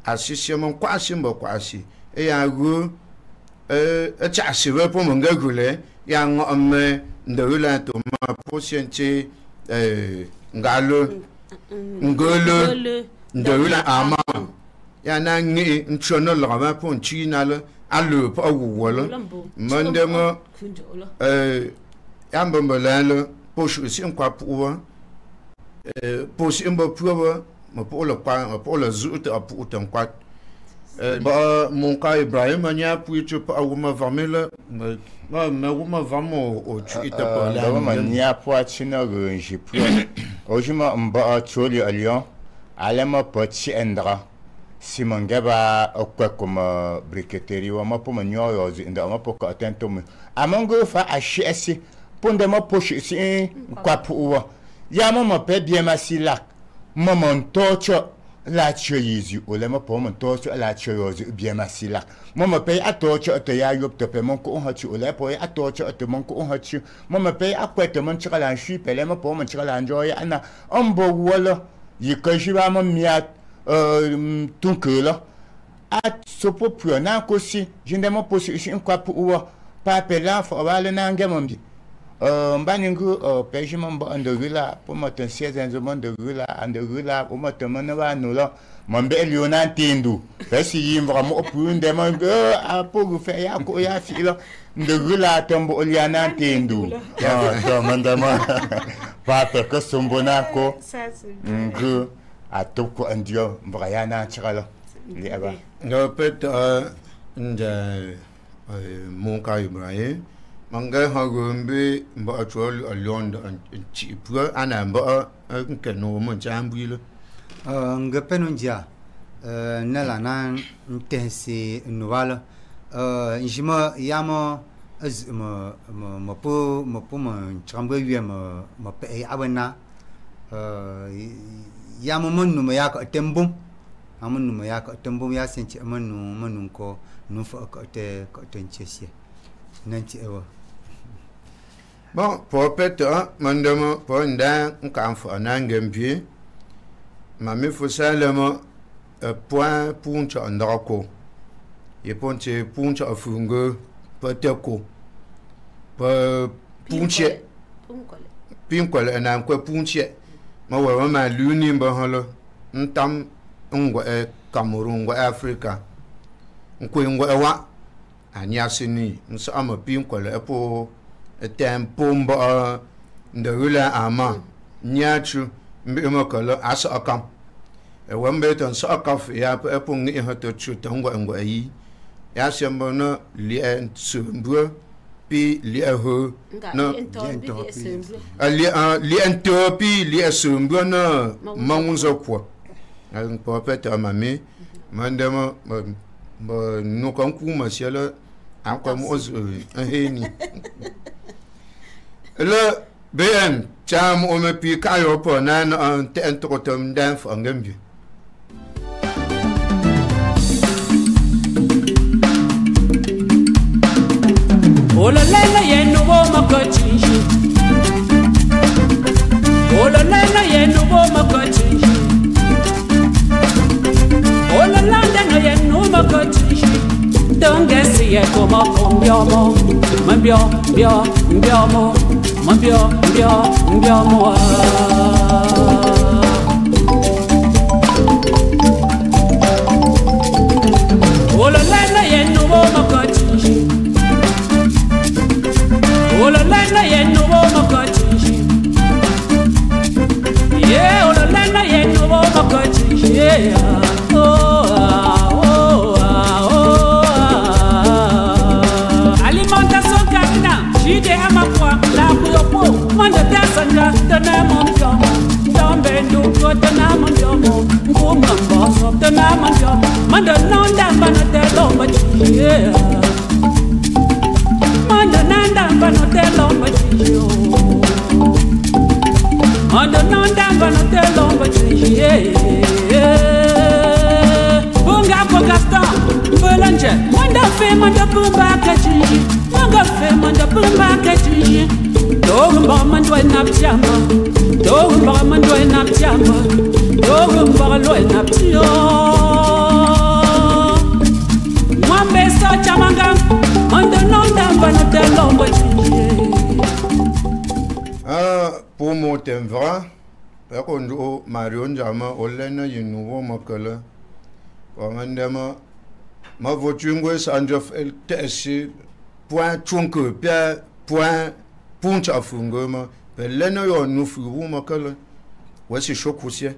asisi mon kwasi mbo kwasi e ya go cha siwe po mongole ya ngome ndela Thomas po siente ngalo ngolo ndela ama ya na ngi nchono lama po nchina le alu po wala mandemo yambombalalo po shi nkwa puwa po shi mbo puwa mo po lo kwa mo po lo zuta apu tankwa ba mon ka Ibrahim anya pu tu pa uma vamela ma uma vamo o tu ita pa la ma nya po achina gonji pu ojuma mba choli alion alema pochi endra simangeba okwa comme briqueterie wa ma po manyo yo nda ma po ka tento me amango fa hs ponde ma po shi kwa pu wa ya mo pe bien masila mo mon tocho la choyizu o le mo po mon tocho la choyozu bien masila mo pe atocho to ya yop to pe mon ko ha chu o le po atocho to mon ko ha chu mo pe akwete mon chira la shu pe le mo po mon chira la njoy ana ombo wolo yi ko shi ba mo miat tunkela at sopo pio na kosi jinde mo posi shi kwa pu pa pe la fo ba le na ngemombi mbaningu pejima mbo andogula po moten sieze monde gula andogula po moten manwa nulo mambe liona tindu pesi yimbra mo punde man apogu fe ya ko ya filo ndogula tombo oliana tindu to mandama pa pe ko sumbona ko ngu atoko andio mbrayana chikalo li aba no pet nda mon ka Ibrahim manga hagumbe mba chol alonda chi pua ana mba nke no mo jambile nga penunja nala nan intensi nuwala njima yamo mo po mo chambwe wi mo pe abana yamo monu mo yak tembum amonu mo yak tembum ya senchi monu ko nu fa ko te nchesie nanti ewa bon pour peut-être mandamo pour ndan kan fa nangambie mami fo salama point puncha ndako ye ponche puncha afungo pateko pa punche pinkole na ko punche ma wa ma luni mba holo ntam ngwa Cameroon ngwa Africa ngwa wa anyasini nso ama pinkole epo tempo mba ndawula ama nyachu mbima kala asa akam wambe ton so akaf ya epo ngi hoto chuta ngwa yi ya sembo no li en sumbu pi li ho no li en topi li sumbu no mangunzo kwa en popeta mami mandema no kan kuma siala akwa mo heni le ben cham o me pi kayo po nan an te entrotom dan fo ngambi Ola lela yenu wo makochinji Ola lela yenu wo makochinji Ola landa no yenu makochinji Don't guess ye como mbiomo mbio mbiomo mbiomo Ola lela yenu wo makochinji Ola lela yenu wo makochinji Yeah ola lela yenu wo makochinji Yeah Jide amakwa la kuyopo manda dasanga tana monjomo dombe nduko tana monjomo nguma mboso tana monjomo manda nonda bana telo machiye manda nanda bana telo machiye manda nonda bana telo machiye bunga ko Gaston Bolanje manda fe manda bumba kachi manga fe manda bumba kachi dogumba mandwa napchama dogumba mandwa napchama dogumba lo napchio mwambe so chamanga manda nonda bana telo machiye pour mon temvra par contre Marion Jama olena yinuwo makala Wamandama ma voiture sanjof el tesi point chunke pia point puncha fungoma pe leno yo nufu ma kala wasi shokusie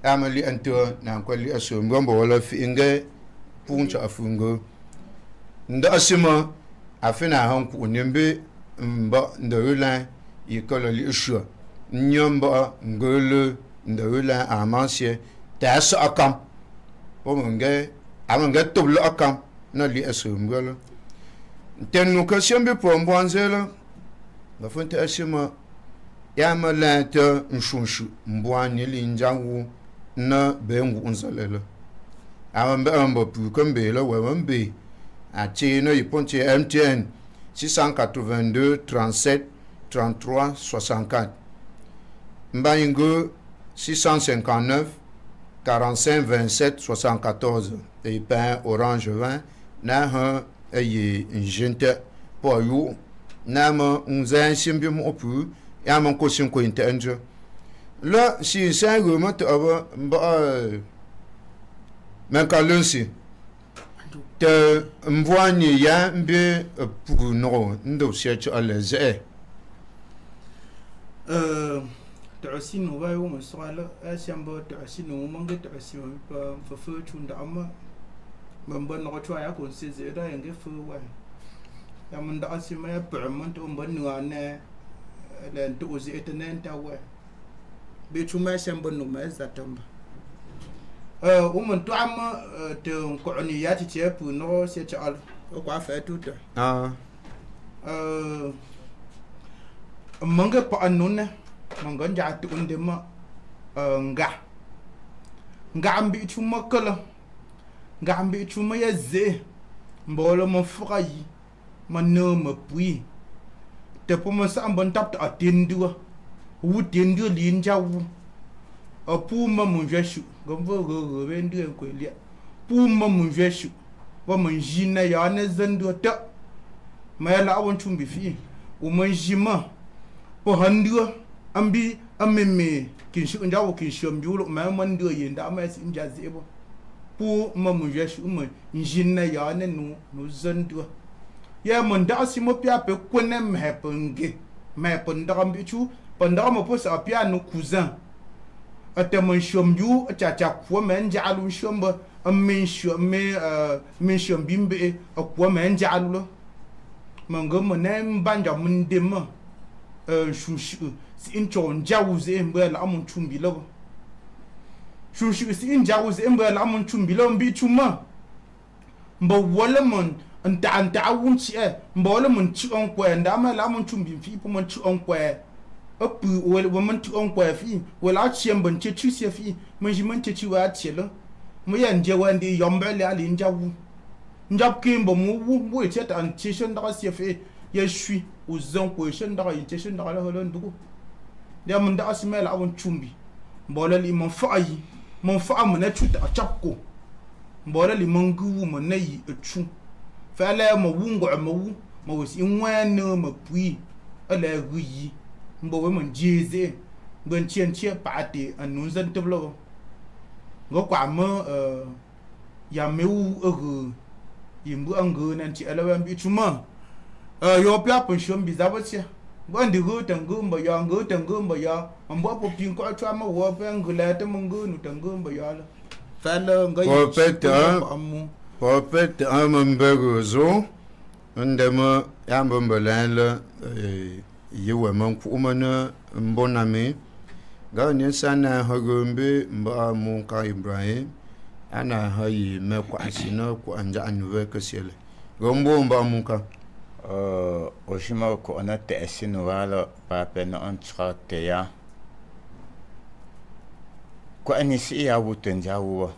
amali ento na kwali asombo wala finge puncha fungo nda asima afina hanku nembe mba ndawula yikola li shua nyomba ngolo ndawula amansie tas akam Omonge amanga toblo akam na li asumgala tenu ka sembe po mbwanzela la fonte asima ya me la te nshonshu mbwa ni linjawu na be ngu nzalele ambe ambe pu kombe le wembe a tino iponti MTN 682 37 33 64 Mbayingo 659 45 27 74 et pain orange 20 na ha ayi njente po yu na ma unzan simbi mo pu ya man ko sin ko intenjo la si sa go ma to aba mba men ka lunsi te mvoani ya mbe pu no ndo search alaze تعسين وباي ومسؤول أشياء تعسين ومانجا تعسين ففوتون دعما من بين نقطة يكون سيزيدا ينجي فوا يا من دعسين ما يبرمن توم بنوانا لين توزي اتنين تاوا بيتو ما أشياء بنو ما زاتهم ومن تعما تقولنيات تيابو نو سيجعل وقافة تودا manga pa anuna manga jatu undema nga ambi chuma kala nga ambi chuma ya ze mbolo mo fukai mano mo pui te po mo sa mbon tap ta atendu wu tendu linja wu apu ma mo jeshu gombo go bendu en ko lia pu ma mo jeshu wa mo jina ya ne zendo ta ma la awon chumbi fi o mo jima po handu ambi ameme kinshi unjawo kinshi ambiulo ma mandu yenda ma si njazebo pu mamu jeshu mo njinna ya ne no zandu ya mon da si mo pia pe kone mhepenge me ponda ambi chu ponda mo po sa pia no cousin ate mon shomju cha kwa men jalu shomba amin shome min shombimbe akwa men jalu mango mo ne mbanja mundema shushu si inchon jawuze mbe la amun chumbi lo shushu si injawuze mbe la amun chumbi lo mbi chuma mbo wala mon anta awunchi mbo wala mon chi on kwa nda ma la amun chumbi fi po mon chi on kwa apu wala mon chi on kwa fi wala chi mbon chi chi si fi mon jiman chi wa chi lo mo ya nje wandi yombe le ali njawu njap kimbo mu wo cheta an chi shon da si fi ya shui uzon ko shon da yin shon da la holon dugo da mun da asmel awon chumbi mbola li mon faayi mon fa mun na chuta chapko mbola li mon gu mun na yi chu fa la mo wungo mo wu mo wisi nwan no mo pui ala guyi mbo we mon jeze ngon chien paate anun zan teblo ngo kwa mo ya meu yimbu angu nan ti ala wan bi chuma yo pia pension bizabotia bandi go tango mba ya ngo tango mba ya ambo po pin ko chwa ma wo pe ngula te mungu nu tango mba ya la fala ngai popet amambego zo ndema yambombelela yewe man ku umana mboname ga ne sana hagombe mba mu ka Ibrahim ana hayi me ko asina ko anja anwe kasele gombo mba mu ka oshima ko ona te asino wala pape no ontrate ya ko anisi ya wuten jawo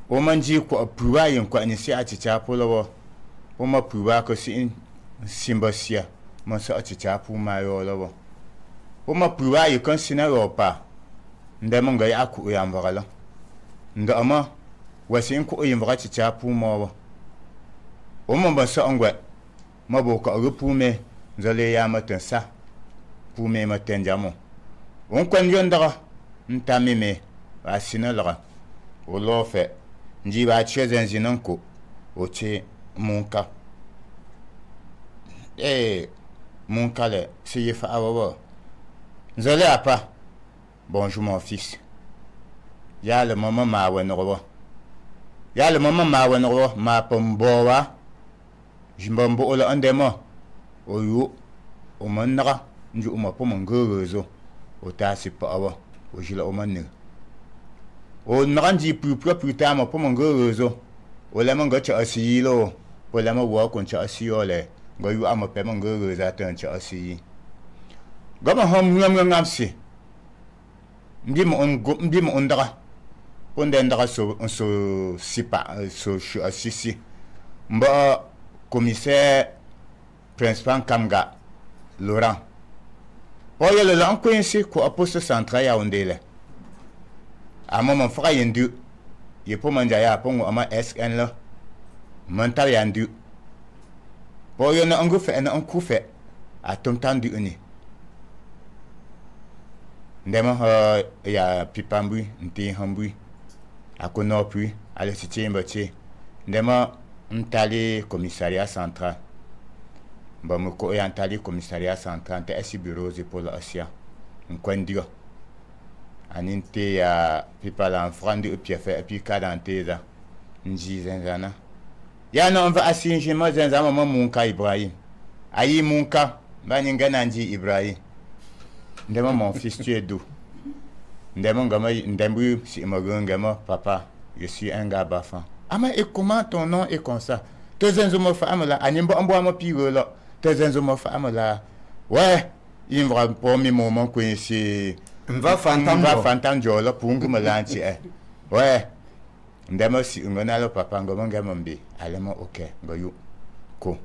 o manji ko apuwa yin ko anisi a chicha polo o ma puwa ko sin simbasia mo sa chicha pu ma yo lo o ma puwa yi kan sinaro pa ndemo ngai aku ya mbagala ndama wasin ko yin vra chicha pu mo o mo ba sa ngwe mabo ka rupume zale ya matansa pume matenjamo on kwan yondara ntamime asinala o lofe nji ba chezen zinanko o che munka munka le si fa awa zale apa bonjour mon fils ya le maman ma wenro ya le maman ma wenro ma pombowa jimbambo ola andema oyo o manna nju o mapo mangozo o tasi pa awa o jila o manne o nanji pu ta mapo mangozo o la manga cha asilo o la ma wa kon cha asiole ngoyu ama pe mangozo atan cha asi Gama hom ngam-ngam-si. Ndi mo ondara. Ponde ndara so sipa so sisi. Mba commissaire principal Kamga Laurent. Oye le lan coincé ko poste central ya ondele. Ama mon frère yendu. Ye po manjaya po ngo ama SN la. Mental yandu. Oye na angu fe na anku fe. A tom tan du uni. Ndema ya pipambui nti hambui. Akono puis ale siti mbati. Ndema ntali commissariat central. Ba mo ko yantali commissariat central te esi bureau pour l'asia. Nkwendio. Aninte ya pipa la frandi u piefe puis kadanteza. Nji zenzana. Ya no va asinjima zenzama munka Ibrahim. Ayi munka bani ngana nji Ibrahim. Ndema mon fils tu es doux. Ndembu si magungama papa, je suis un gars bafan. Ah mais et comment ton nom est comme ça? Tes enzoma femme là, animbo ambo ma pire là. Tes enzoma femme là. Ouais, il va pour mes moments que c'est va fantam là pour me lancer. Ouais. Ndema si ngona lo papa ngoma ngambe. Alema OK, ngoyu. Ko.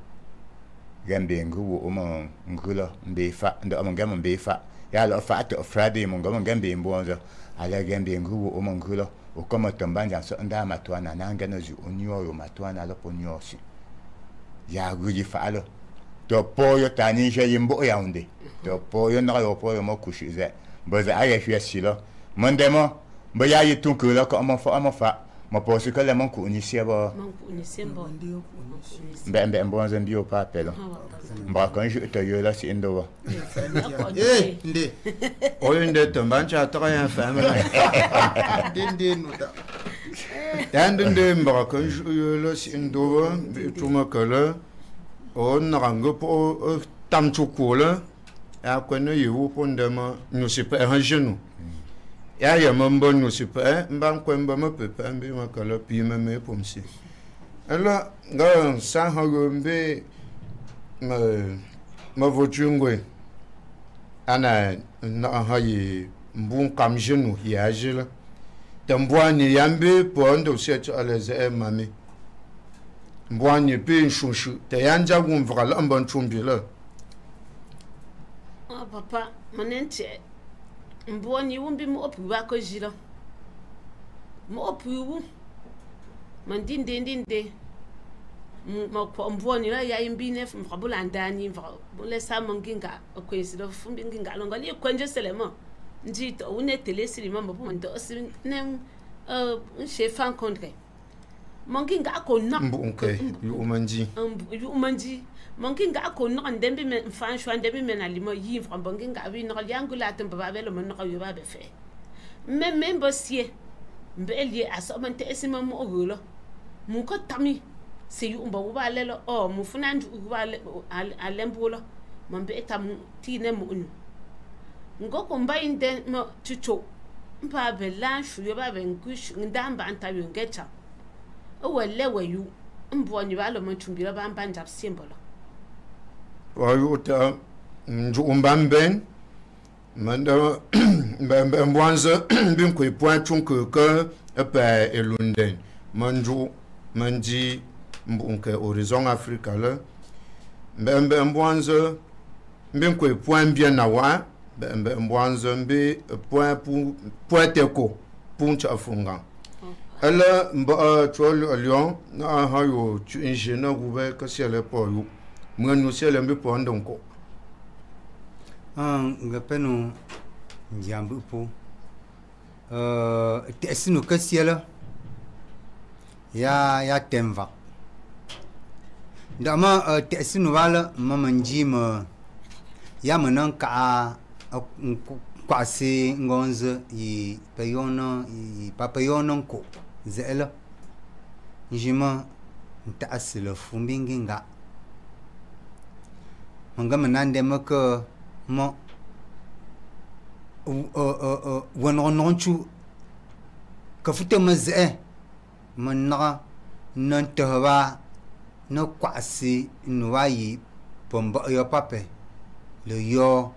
Gambe ngu o mo ngula mbefa, ndo ngama mbefa. Ya lo fat of Friday mon gama gambe mbonza ala gambe ngu o mongulo o kama tambanja so nda matwana na ngana zu onyo yo matwana lo ponyosi ya guji falo to poyo tani je yimbo yaunde to poyo na yo poyo mo kushize boza aya fiasilo mondemo boya yitun kula ko amafa mo posi kala mon ku unisieba mbe mbonza mbio pa pelo mba kan je te yo la si ndo Ndé. Oyo nde tambanja ataya femme. Ndé nuta. Ndé mba kan je yo la si ndo tuma kala on rango po tam chukula a kono yu pondema no se pa un genou. Ya mambo no se pa mba kwemba ma pepa mbe makala pi me pomsi. Alors nga sa hagombe ma vochungwe ana na hayi mbun kam jenu ya jila tambwani yambe pondo secho aleze mami mbwani pe shunshu te yanja gumvra lambon chumbila ah papa manente mbwani wumbi mo opu ba ko jila mo opu mandinde ma ko mbwani la ya imbine mbabula ndani mbule sa monginga okwesilo fumbi nginga longa li kwenje selema ndito une tele silima mbo ndo nem chef en contre monginga ko na mbunke yu umanji monginga ko no ndembi me mfan shwa ndembi me na limo yi mbonginga wi no yangula temba babelo mo no yo babe fe même bossier mbeli asomante esima mo ogolo mu ko tami se yu mba uba lelo o mu funanju uba alembulo mambe etam tine mu unu ngoko mba inde mo chucho mpa be lanshu yo ba be ngush ndamba antayo ngecha o wele weyu mbo nyi balo mo chumbira ba mbanja simbolo wayu ta nju umbamben manda mbembe mbwanza bim ko point chunke que pa elunden manju manji mbunke horizon africa la mbembe mbwanza mbim ko point bien na wa mbembe mbwanza mbe point teko puncha afunga ala mba cholo lyon na hayo tu ingénieur gube ka siele po yu mwanu siele mbe po ndonko ngapenu njambu po tesinu ka siele ya temva ndama tesinu wala mamanjima ya manan ka kwasi ngonze i papayono ko zela njima nta asilo fumbinginga mangama nande maka mo wononchu ka fute maze manna non tehwa no kwasi nwayi pomba yo pape le yo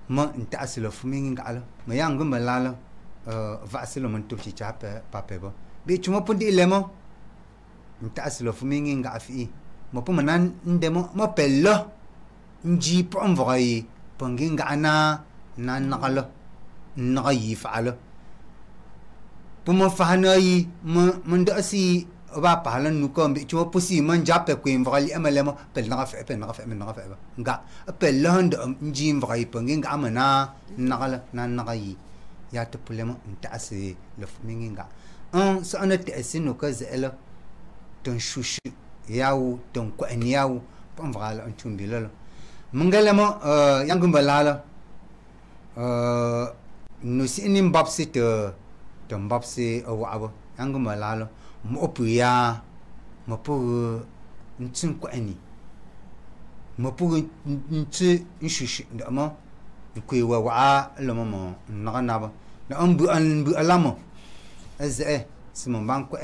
ma nta asilo fumi ngalo ma yang gumba lalo va asilo man to chicha pape ba be chuma pundi lemo nta asilo fumi nga fi ma po manan ndemo ma pello nji po mvoi ponginga ana nan nakalo nakayi faalo puma fahanai manda si ba pahalan nuko be chuma pusi man jape ko mvali amalemo pel na fa ba nga pel land nji mvai ponginga amana nakala nan nakayi ya to pulemo nta asi lo fuminga so ana te asino ka zelo ton shushu yawo ton ko en yawo pam vral on tumbilalo mungalemo yangumbalala no sini mbapsi to mbapsi awabo yangumbalalo mo opuya mo pu ntsin ko eni mo pu ntsi shushu ndamo ko wa lo mo naganaba na ambu alamo azze simon banko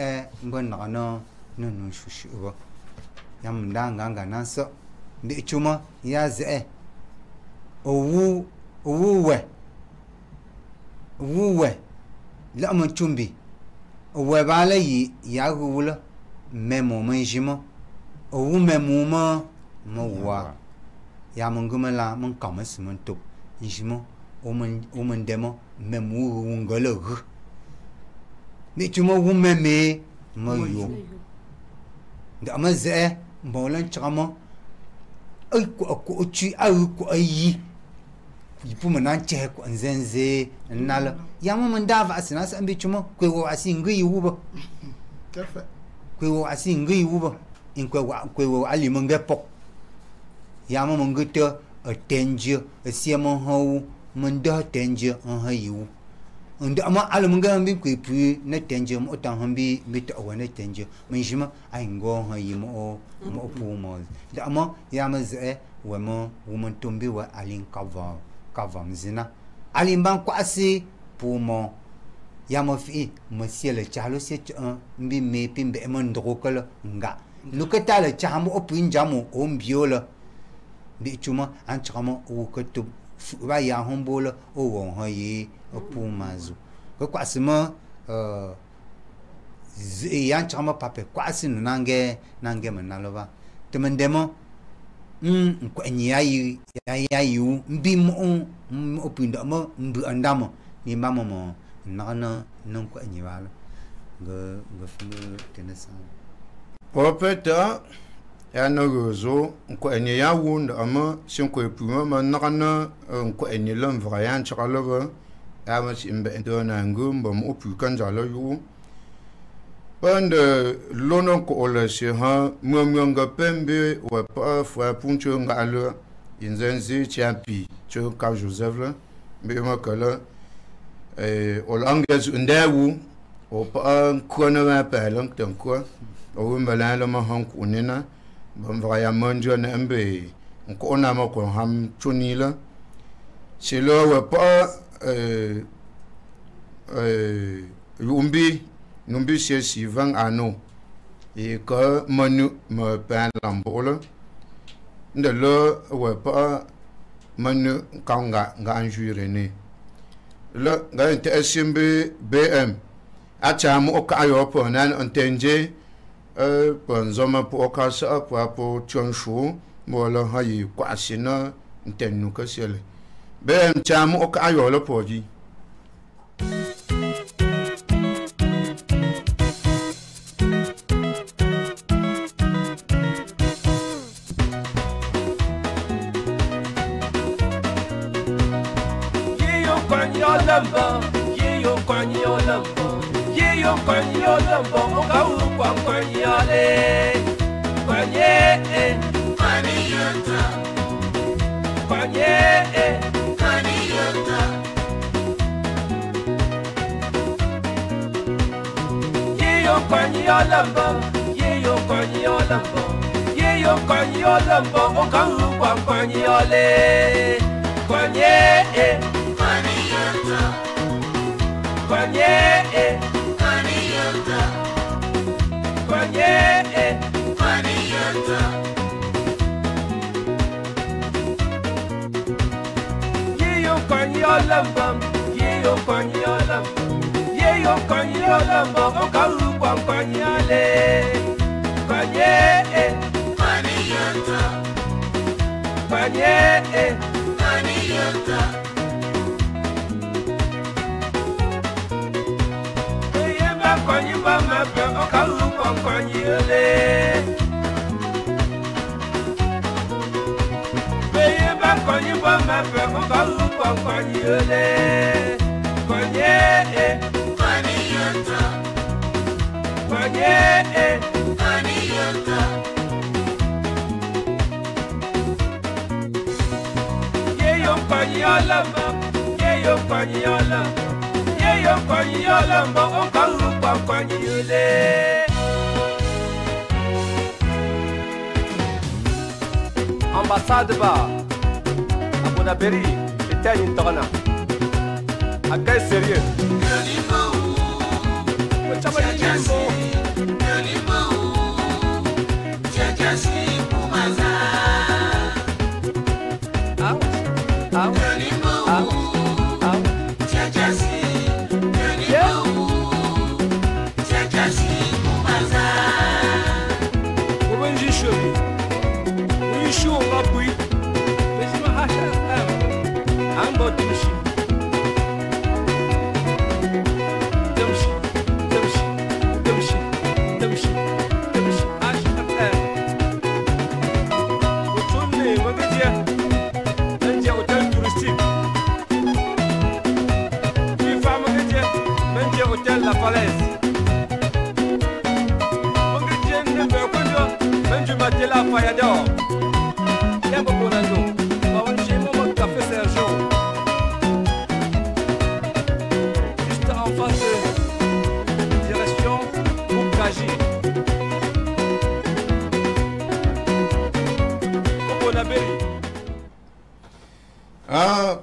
ngon nagano no shushu go yam ndanga nanso ndi chuma ya ze owu la mo chumbi owe bala yi ya gula memo manjimo owu memo mo wa ya mongumala mon kamas mon to jimo o demo memo ngolo ni chuma wu meme mo yo nda maze mbolan chama ai ko chi ai ko ai yipu manan che ko nzenze nala yamo mandava asina sa ambi chuma ko wo asingi yuba kafa ko wo asingi yuba in ko wo ali manga pok yamo mangita atenje asiamo ho manda tenje ha yu nda ama ala manga ambi ko pu na tenje mo tan hambi bit awana tenje manjima ai ngo ha yimo mo pu mo da ama yamaze wemo woman tumbi wa alin kavam zina alin ban kwasi pu mo yamo fi monsieur le chalo se mbi me pimbe mon drokala nga lukata le chamo opu njamo ombiola bi chuma an chamo o kutub ba ya hombola o won hayi opu mazu ko kwasima yan chama pape kwasi nange manaloba temendemo ko nyayi yayu mbimo opinda mo ndu andamo ni mama mo nana non ko nyiwala ga fumu tenesa popeta ya nogozo ko enya wunda ama sin ko puma man nana ko enya lam vrayan chakaloba ya ma simbe ndona ngumba mo pu kanjalo yu pande lonon ko ole se ha mwanga pembe wa pa fa puncho ngalo inzenzi champi cho ka joseph la be ma kala ol angez ndawu o pa ko na ma pa lang tan ko o mbala la ma han ko nena bam vaya manjo na mbe ko na ma ko ham chunila se lo wa pa Numbi se sivan ano e ko manu me pan lambola ndelo wa pa manu kanga nga anjure ne le ga inte simbe bm acha mo ka yo po nan ontenje pon zoma po ka sa po chonshu mo la hayi kwasina ntenu ka sele bm cha mo ka yo lo po ji lambam ye yo konyolam ye yo konyolam bo ka ru konyale konye mani yota konye mani yota ye ba konyi ba ma pe o ka ru konyale konyi ba ma pe o ka ru konyale konye mani yota konye mani yota ye yo konyola ba ye yo konyola ye yo konyola ba o ka ru konyale ambassade ba abona beri etani ntona akay sérieux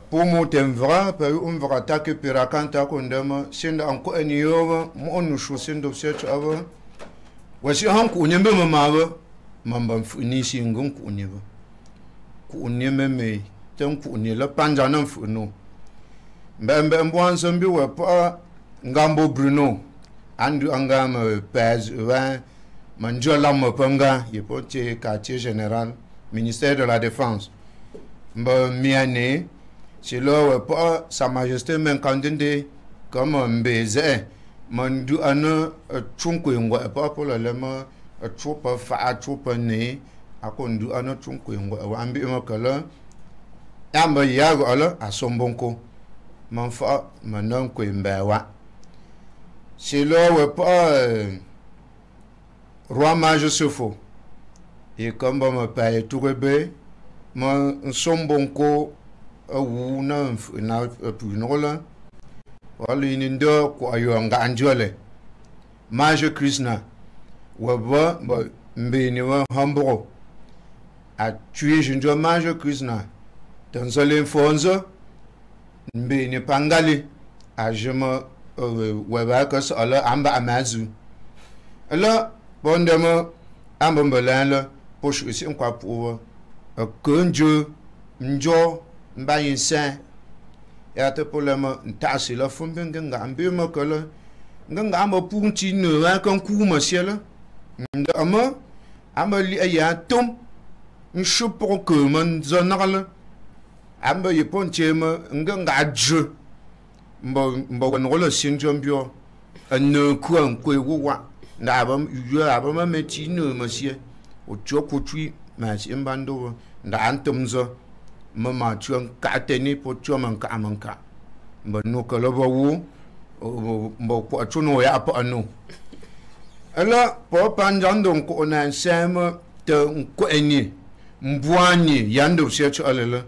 pour mon temvra per un vrata que pirakanta kondama senda anko eniyowa mo onu shusendo search ava wasi hanku nyembe mamawa mamba funisi ngun ku nyeba ku nyeme me tan ku nyela panjana funo mbembe mbwanzo mbi wepa ngambo Bruno andu angama paz va manjola mopanga yepote quartier général ministère de la défense mba miane c'est là pas sa majesté men kandinde comme mbeze mandu ana chunku ngwa pa pour le ma chupa fa chupa ne akondu ana chunku ngwa ambi ma kala amba yago ala asombonko man fa manan ko mbawa c'est là pas roi mage sofo et comme ma paye tout rebe ma sombonko wu na punola wali nindo ko ayo nga anjole mage krishna waba mbeni wa hambro a tué jinjo mage krishna dans l'infonzo mbeni pangali a jema waba ka sala amba amazu ala bondama amba mbalala poche si kwa pour konjo njo mbayin sen ya te problème ntasi la fumbe nga ambe makala nga amba punti no wa kan ku masiela ndama amba li ya tom nshupo ko man zonala amba yeponche ma nga je mbo ngola sinjombio an ku an ko wa na abam yu abam meti no masie o choko tui ma simbando nda antumzo mama chuan ka teni po chuan ka amanka mba no kala bawu mbo ko chuno ya pa anu ala po panjando ko na sem te ko eni mbwani yando search alala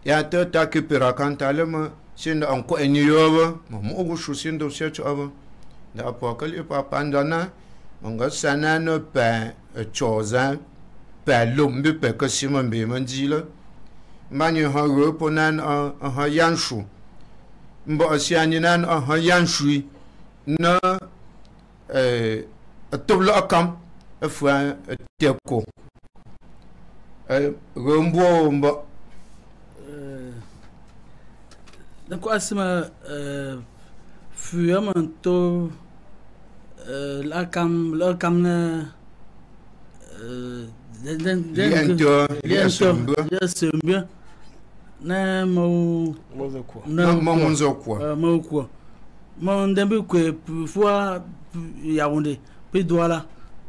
ya te ta ke pirakanta lema sinda an ko eni yoba mo go shu sindo search aba da po kali pa pandana manga sanano pa choza pa lumbe pa kasima be manjila mani ha roponan ha yanshu mbo asiani nan ha yanshu na toblo akam afwa teko rombo mbo Donc asma fuyamanto la cam na liento na mo ndembe kwe fois Yaoundé puis Douala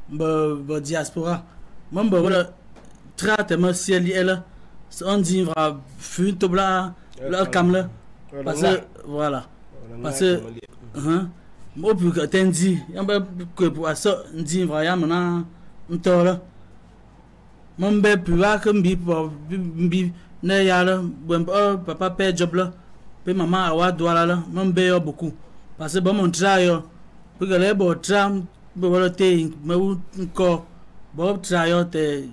ba diaspora mamba wala trate ma ciel elle on dit va fut tobla la camla parce que voilà parce que mo pu ka tendi yamba kwe pour ça dit va yamna ntola mambe pu va que mbi na yala papa père job là puis maman awa Douala là mambe yo beaucoup parce que bon mon travail pour que les beaux tram pour te mais encore bon travail te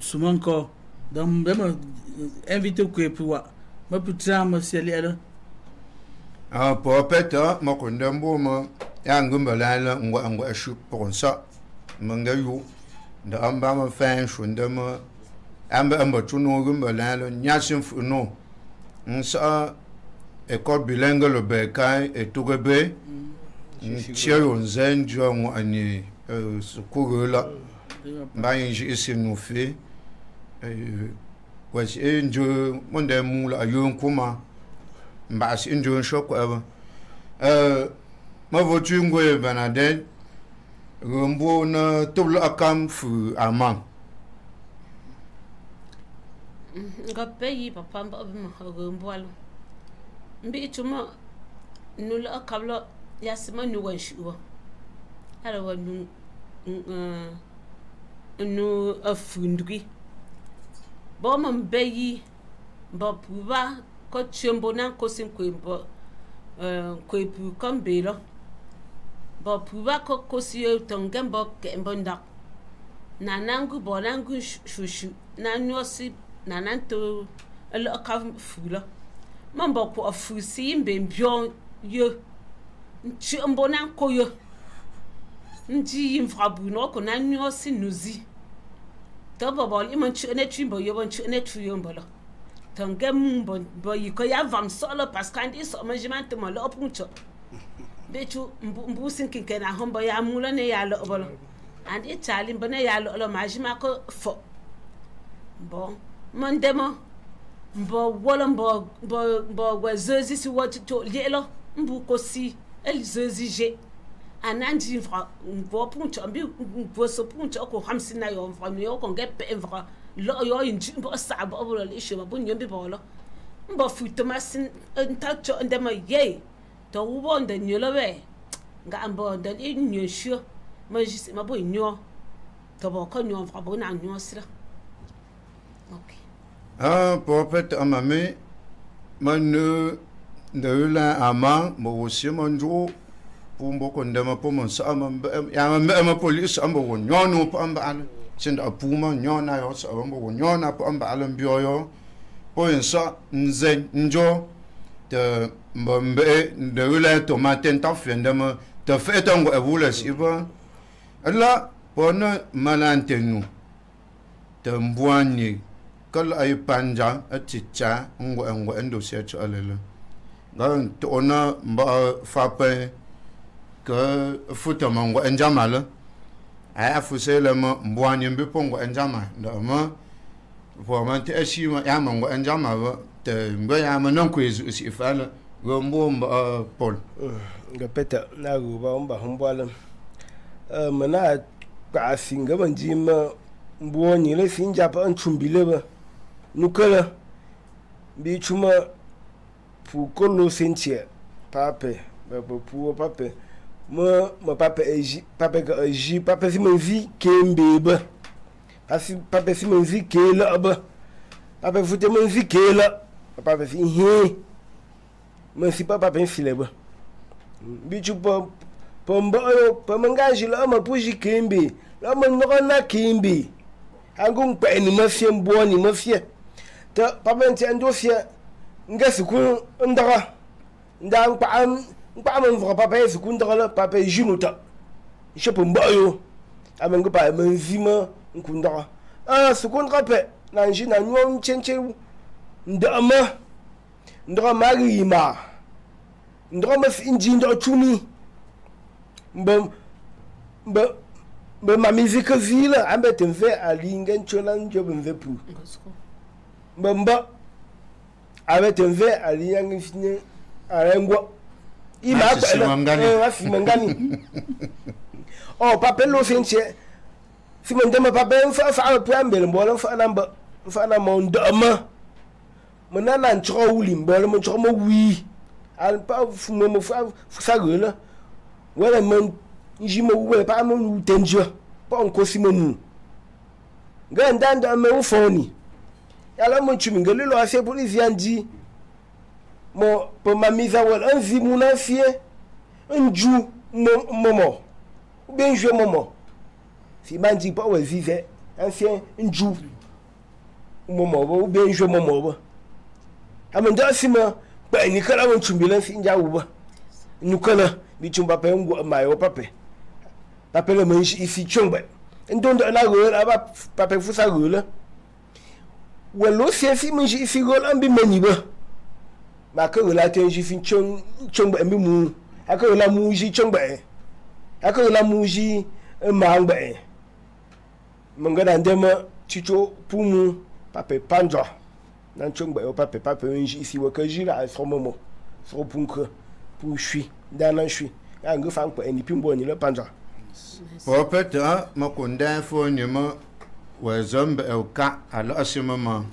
souvent encore donc même invité que pour moi pour tram c'est là pour peut-être moi quand dembo moi yangumba la ngwa shu pour ça mangayu da amba ma fan shundama amba tuno gumba la nyasin funo nsa école bilingue le Bécaye et Tourébé Thierry Zen John ani secours là bain j'ai nous fait ouais c'est un monde moule à yon comment bah c'est un choc ma voiture ngwe Bernadette rumbo na toblo akam fu amam ngapeyi papa mba rumbo alo mbi tuma nula kabla yasima nu wanshuwa ala wanu nu afundri bo man beyi ba puba ko chembo nan ko sin ko mbo ko pu kambelo ba puba ko siyo tongembo ke mbonda nanangu bonangu shushu nanyosi nananto ala kam fula mamba ko afusi mbembyo yo nchi mbona ko yo nji imfrabu no ko nanyo sinuzi to bobol imanchi ne chimbo yo banchi ne chuyo mbolo tangem bo yiko ya vam solo parce qu'andi so management mo lo puncho bechu mbu sinkin kena hombo ya mulo ne ya lo bolo andi chali mbona ya lo majima ko fo bon mandemo mbo wala mbo wazezi si watu lielo mbu kosi elizezi je anandi vra mbo puncho mbi mbo so puncho ko 50 na yo vra yo ko ngepe vra lo yo inji mbo sabo bolo lisho mbo nyombi bolo mbo futo masin ntacho ndema ye to ubonde nyolo we nga mbo de nyosho majisi mbo nyo to bo ko nyo vra bo na nyo sira okay. Pour peut-être à ma mère, de la ama, moi aussi mon jour pour beaucoup de ma pour mon sama, ma police am bon non pas am bal, c'est un pouma non na yo am bon non na pas am bal bio pour ça nzen njo de mbombe de la tomate tant fin de me te fait un vous le suivre là pour ne malentenu de mboigner kal ay panja aticha ngo endo search alele dan to ona mba fape que futa mango enjamala ay afusele mo mbwanye mbi pongo enjama ndama vraiment te ashima ya mango enjama te mba ya manan kwezu si fala gombo mba Paul ngapeta na ruba mba hombwala mana ka singa banjima mbwanye le sinja pa nchumbile ba nukala bi chuma pu kolo sentia pape ba pu pape ma pape eji pape ga eji pape si menvi kembe ba asi pape si menvi kela ba pape fute menvi kela pape si he mensi pape file ba bi chupa pomba pa mangaji la ma puji kembe la ma ngona kembe angun pa ni mafia mboni mafia ta pabenti andofia ngasiku ndaga ndang pa am vra papa siku ndaga papa jinuta shepo mbayo amengo pa menvima nkunda siku ndaga pe na njina nyon chenche ndama ndama rima ndama finji ndo chuni mbe mamizika zila ambe temve alinga nchola njobe mvepu mba abe temve alinga ngifine arengwa ima asimangani oh papelo finche simandema papel fa pambele mbola fa namba fa na mondama manana nchro wuli mbola mo nchro mo wi al pa fumo mo fa sagela wala man njimo wala pa mo tenjo pa onko simonu ngandanda me ufoni yala mo chumi ngelilo ase police yandi mo po mamiza wala nzimu na fie nju momo benjwe momo si mandi pa wazize ancien nju momo bo benjwe momo bo amanda sima ba ni kala won chumbila fi njawu ba nukala bi chumba pe ngo mayo pape pape le manji ifi chumba ndondo na go aba pape fusa go la walo se fi manji ifi go ambi mani ba ma ka la tenji fi chumba ambi mu aka la muji chumba aka la muji mangba mangada ndema chicho pumu pape panja nan chumba yo pape manji ifi wa ka jira so momo so punka pu shui dana shui ya ngo fa npa eni pimbo ni le panja popeta makonda fo nyama wa zombe elka ala asimama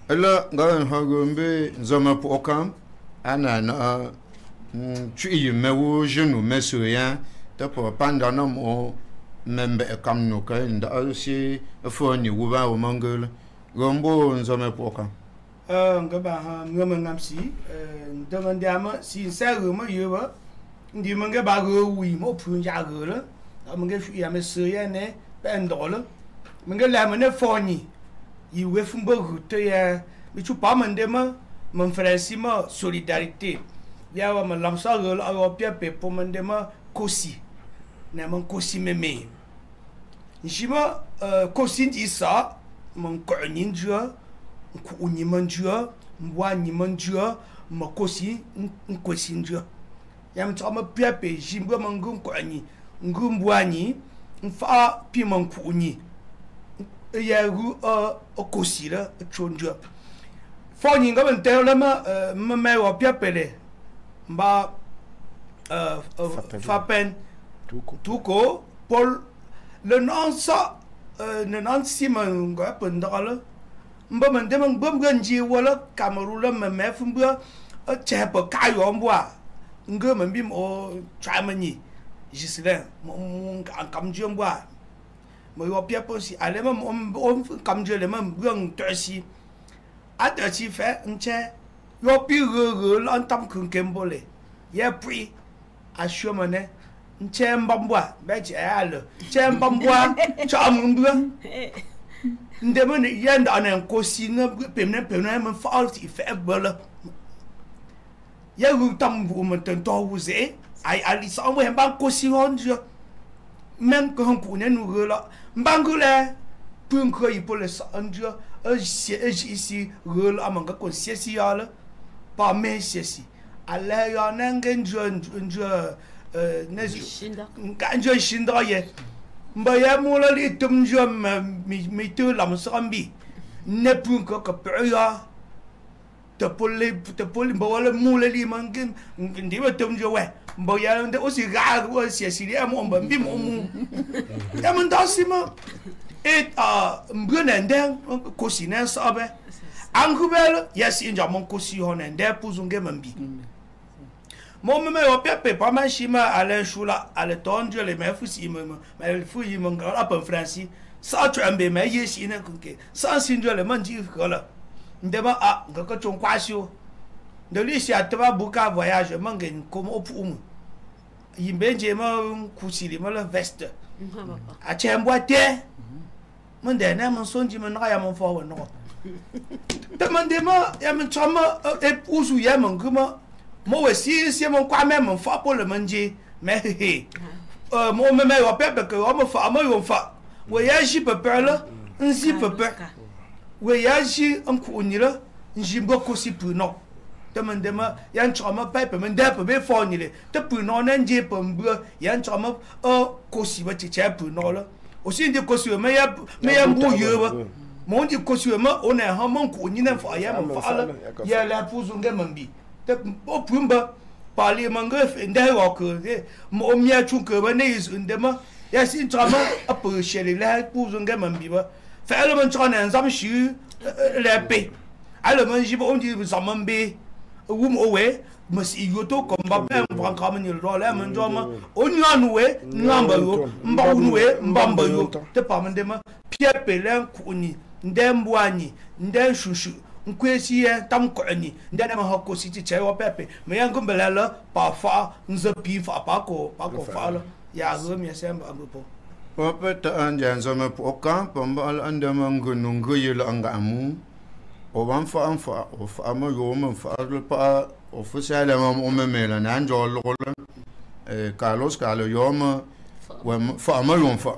ala ngawen hagombe zoma pokam ana na tu mewo jenu mesoya ta po panda na mo membe kam no ka nda asi fo ni wuba o mangol gombo zoma pokam ngaba ha ngama ngamsi ndamandama si sago ma yoba ndi manga ba go wi mo phun ja go la manga fu ya me so ya ne ben do la manga la me ne foni yi we fu mbo te ya mi chu pa mande ma mon frère ma solidarité ya wa ma lam sa go la o pia pe po mande ma kosi na mon kosi meme njima kosi ndi sa mon ko ninja ku unyimanjua mbwa nyimanjua makosi nkosinjua yam tsama piape jimba mangum ko ani ngumbwani mfa pi manku unyi ya ru okosi la chonjua foni ngam ntela ma me wa piape le mba fapen tuko pol le non sa ne non simon ga pendala mba man dem mbam ganji wala Cameroun la me fumba chepa kayo mbwa ngam mbim o chamani jislen mo kamje mbwa mo yo pia posi ale ma o kamje le ma bang tosi atati fe nche yo pi re la tam kun kembole ye pri ashomane nche mbambwa be je ale che mbambwa chammbwa ndemo ne yanda anan kosi na pemne me fault ife bala ya ru tambu mo tento wuze ai ali sa mo hemba kosi honjo men ko hanku ne nu la mbangule pun ko ipole sa anjo isi rol amanga ko siesi yala pa me siesi ala ya nangenjo njo shinda ye mbaya mula li tumjo mi tu lam sambi ne pun ko pya te poli mbawala mula li mangin ndi ba tumjo we mbaya nda osi ga ko siesi li am mbi mo ya man dasima et mbunende ko sinen sabe angubel yes inja mon ko si honende puzunge mambi mo me o pepe pa ma shima ale shula ale tonjo le me fusi me me fu yi mon ga pa franci sa trambe me yeshi ne kunke sa sinjo le manji kola ndeba a ngaka chon kwasio de lui si ataba buka voyage mangen comme au pou yimbenje ma kusili ma la veste a chemboite mon dena mon sonji mon na ya mon fo no demandema ya mon chama e usu ya mon kuma mo we si mon kwa me mon fa pour le manger mais mo me wa pepe que o mo fa mo yo fa we ya ji pepe la nsi pepe we ya ji an ku unira njimbo kosi puno te mendema yan chama pipe mende pe be fonile te puno na nje pembu yan chama kosi ba chiche puno la aussi ndi kosi me ya mbu yeba mon di kosi ma on a hamon ko ni na fa ya ma fa la ya la puzu ngembi te o pumba pali mangef ndai wa ko mo mia chu ko ba ne is ndema ya sin chama apu shele la puzu ngembi ba fa le man chana nzam shi la pe ale man jibo on di zaman be wum owe mas iyoto ko mbappe mban kam ni lo la man joma onyan we ngamba yo mba unwe mbamba yo te pa man dema pie pelen kuni ndembwani ndenshushu nkwesi ye tam ko ni ndana ma hokko siti chewa pepe me yango belala pa fa nzapi fa pa ko fa la ya zo mi semba ampo Papa anja zama poka pamba al anda mangunungu yela anga amu o wan fa o fa ma yo ma fa pa o fa sala ma o me mela na njo lo Carlos yo ma wa fa ma yo fa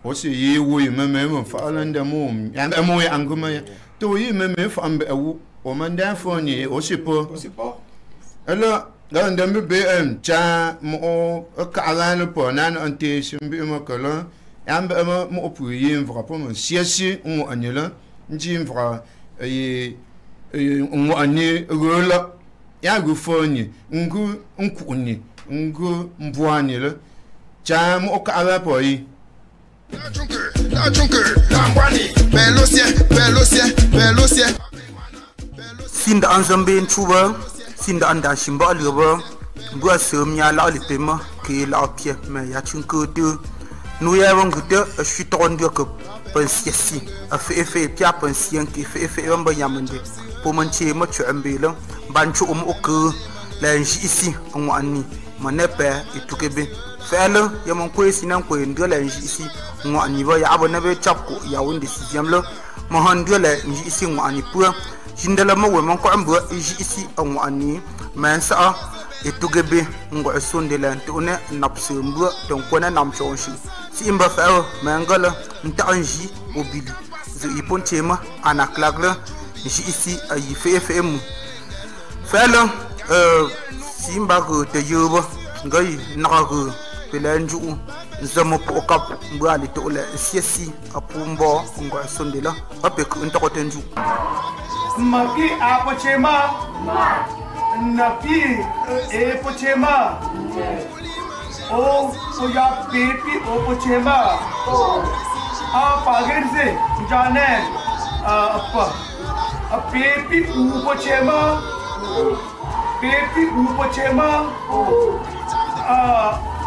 o si yi wo yi me fa al anda mu anga mu ya anguma ya to yi me fa ambe awu o man da fo ni o si po ala dan dem be cha mo ka la no po nan ante simbi mo kala ambe mo pu yi vra po mo siasi mo anela nji vra mo ani rola ya gu fo ni nku ni ngu mbwani la cha mo ka la po yi la junker la mbwani belosia sinda anzambe nchuba sinda anda shimba liba bua semnya la lipema ke la pie me ya chunkote nu ya wangute a shiton de ko pensiasi a fe pia pensien ki fe yamba yamande po manche ma chu ambela banchu ko la nji isi on ani manepe itukebe fele yamon ko sinan ko ndela nji isi on ani ba ya abona be chapko ya wonde siamlo mo handela nji isi on ani pu jindala mo we mon ko ambo nji isi on ani mensa etugebe ngo sondela ntone napsembu don kona namchonshi simba fa mangala ntanji obili zo ipontema anaklagla nji isi ayi fm fela simba ko te yoba ngai nagago pelanju zamo pokap mbali to la siesi apumbo ngo sondela apek ntokotenju maki apochema napi pochema o ya pipi o pochema pagerze jane apa pipi u pochema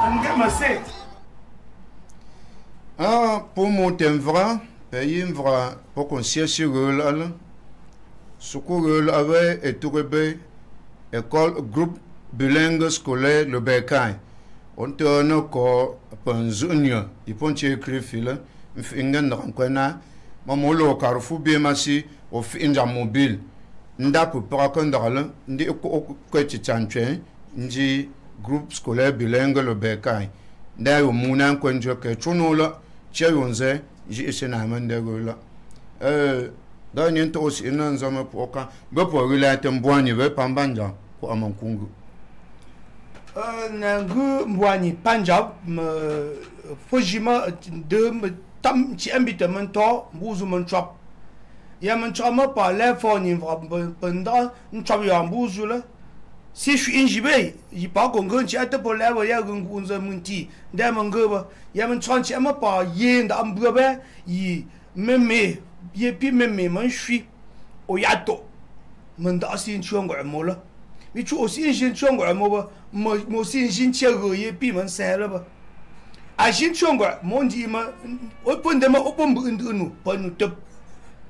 ange mase pour mon temvra pays vra pour qu'on cherche rôle secours avait et tout école groupe bilingue scolaire le Bercail on tourne ko panzunya iponche écrit file mfinga ndankwana mamolo carrefour bien masi au finja mobile nda pour pakandala ndi ko tchanche ndi groupe scolaire bilingue le Bercail nda yo muna kwenjo ke chunola cheyonze ji esena mandegola da nyen to si nan zama poka be po relate mbwani be pambanja ko amankungu nangu mbwani Punjab fujima de tam ci ambitement to mbuzu mon chop ya mon chama pa le foni penda nchop ya mbuzu la si je suis injibé yi pa gongo ci ata po le ya gongo unza munti nda mangoba ya mon chon ci ama pa yi nda ambuba yi meme ye pi meme man suis o yato man da sin chongo mola mi chu o sin shin chongo mo mo sin shin chego ye pi man sala ba a shin chongo mo ndi ma o ponde ma o pombu ndunu panu tep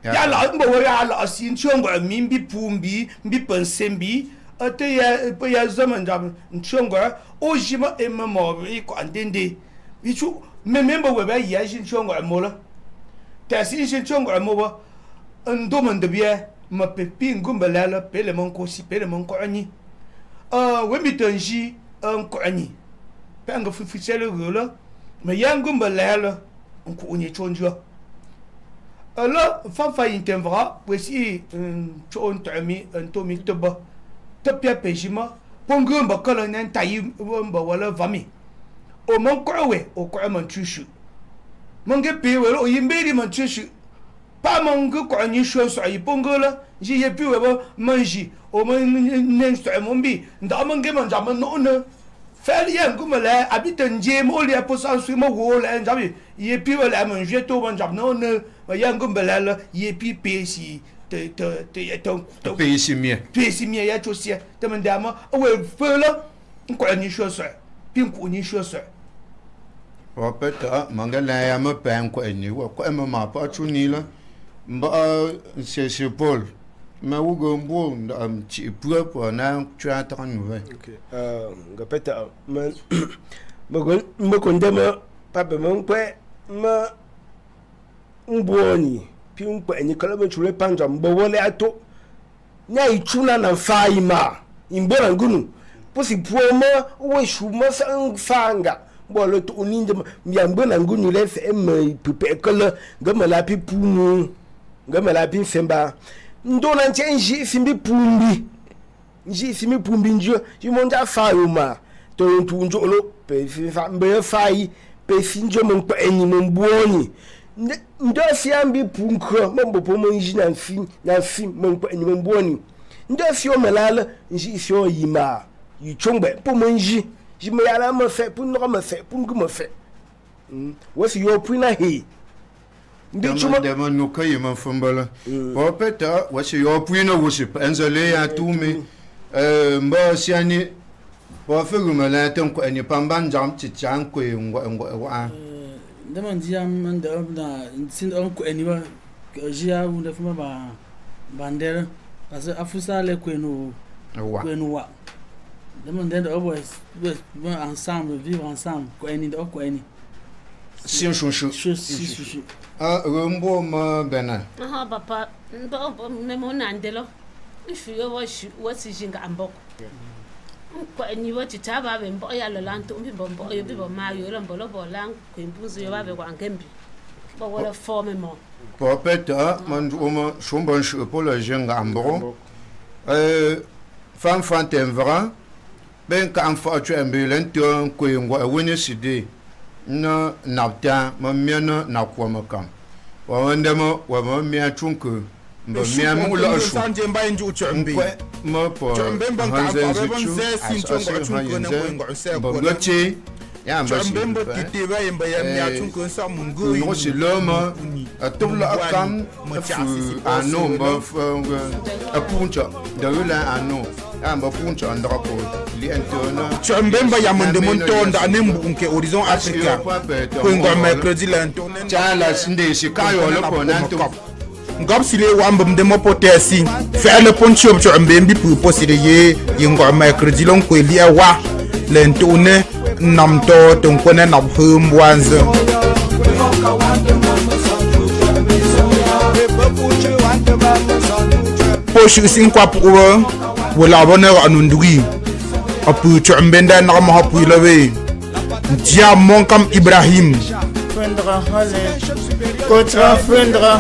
ya la mbo ya la sin chongo mi bi pumbi bi pensembi ate ya po ya zaman jam chongo o jima e ma mo ko andende mi chu meme mbo we ba ya shin chongo mola ta sin shin chongo mo ba ndo man de bien ma pepi ngumba la pele mon ko si pele mon ko ani we mi tanji ko ani pe nga fu sele gola ma ya ngumba la ko ni chonjo alors fa intembra wesi chon tami antomi toba tapia pejima pongumba kolonen tayi mba wala vami o mon kwawe o kwa man chushu monge pe wala o yimberi man chushu pa monge kwa ni sho so yi pongola ji ye pi weba manji o man nen so mombi nda monge man jam no no fali yan gumala abitan je mo le posan su mo wo le njabi ye pi wala man je to man jam no no yan gumala ye pi pesi te pesi mie ya chosia te mandama o we fela kwa ni sho so pinku ni sho so o peta mangala ya me pen ko ni wo ko me ma pa chuni la mba c'est Paul mais où gombo un petit peu pour na tu as tant nouvelle OK nga peta me kondema papa mon pe ma mboni pi unko ni kala me chule panja mbo wole ato nya ichuna na faima imbora ngunu posi puoma we shuma sang fanga bolo to uninja mbyambo na ngunu le fm pepe kala ngama la pi punu ngama la pi femba ndona njenji simbi pumbi nji simbi pumbi njo yimonja faima to tunjo lo pe fa mbe fai pe finjo mon pa eni mon buoni ndo fiambi punkro mambo po mon nji na fi mon pa eni mon buoni ndo fio melala nji fio yima yichongbe po mon nji jime yala me fait pour no me fait pour me fait wasi yo puna he ndichuma demo no kaye man fombala po peta wasi yo puna wasi enzole ya tumi mba siani po fegu mala tan ko eni pamban jam ti chan ko ngwa demo ndiam ndo na sin on ko eni ba jia u de fuma ba bandera parce que afusa le ko no wa demandando always ensemble vivre ensemble ko eni do ko eni si chouchou rombo ma bena papa ndo me monandelo ifiyo wasi jinga amboko ko eni wati taba be mbo ya lolanto mbo yo bibo mayo lo mbolo bolang ko imbuzo yo babe kwa ngembi bo wala forme mo popeta manduma shumban shu pour le jinga amboko fan temvra ben kan fa tu ambulante ko ngwa woni sidi na napta mamiana na kwa makam wa wandama wa mamia chunku mba mia mu la shu sanje mba inju chumbi ma po chumbe ban ka ba ban se sin chungu chunku na ngwa se ko ngochi ya mba shi chumbe titi ba mba ya mia chunku sa mungu no si loma atubla akam ano mba apuncha dawila ano amba puncha andako li entona chambemba ya monde montonda anembu nke horizon africa ko ngwa mercredi la entona chala sinde si kayo lo ko nanto ngam sile wamba mde mo potesi fe le poncho chambembi pu posire ye ngwa mercredi lon ko li wa le entone namto ton kone na bhumbwanza poshu sin kwa puwa wala bona anunduri apu chumbenda na ma hapu lawe dia mon kam Ibrahim Frendra hale kotra frendra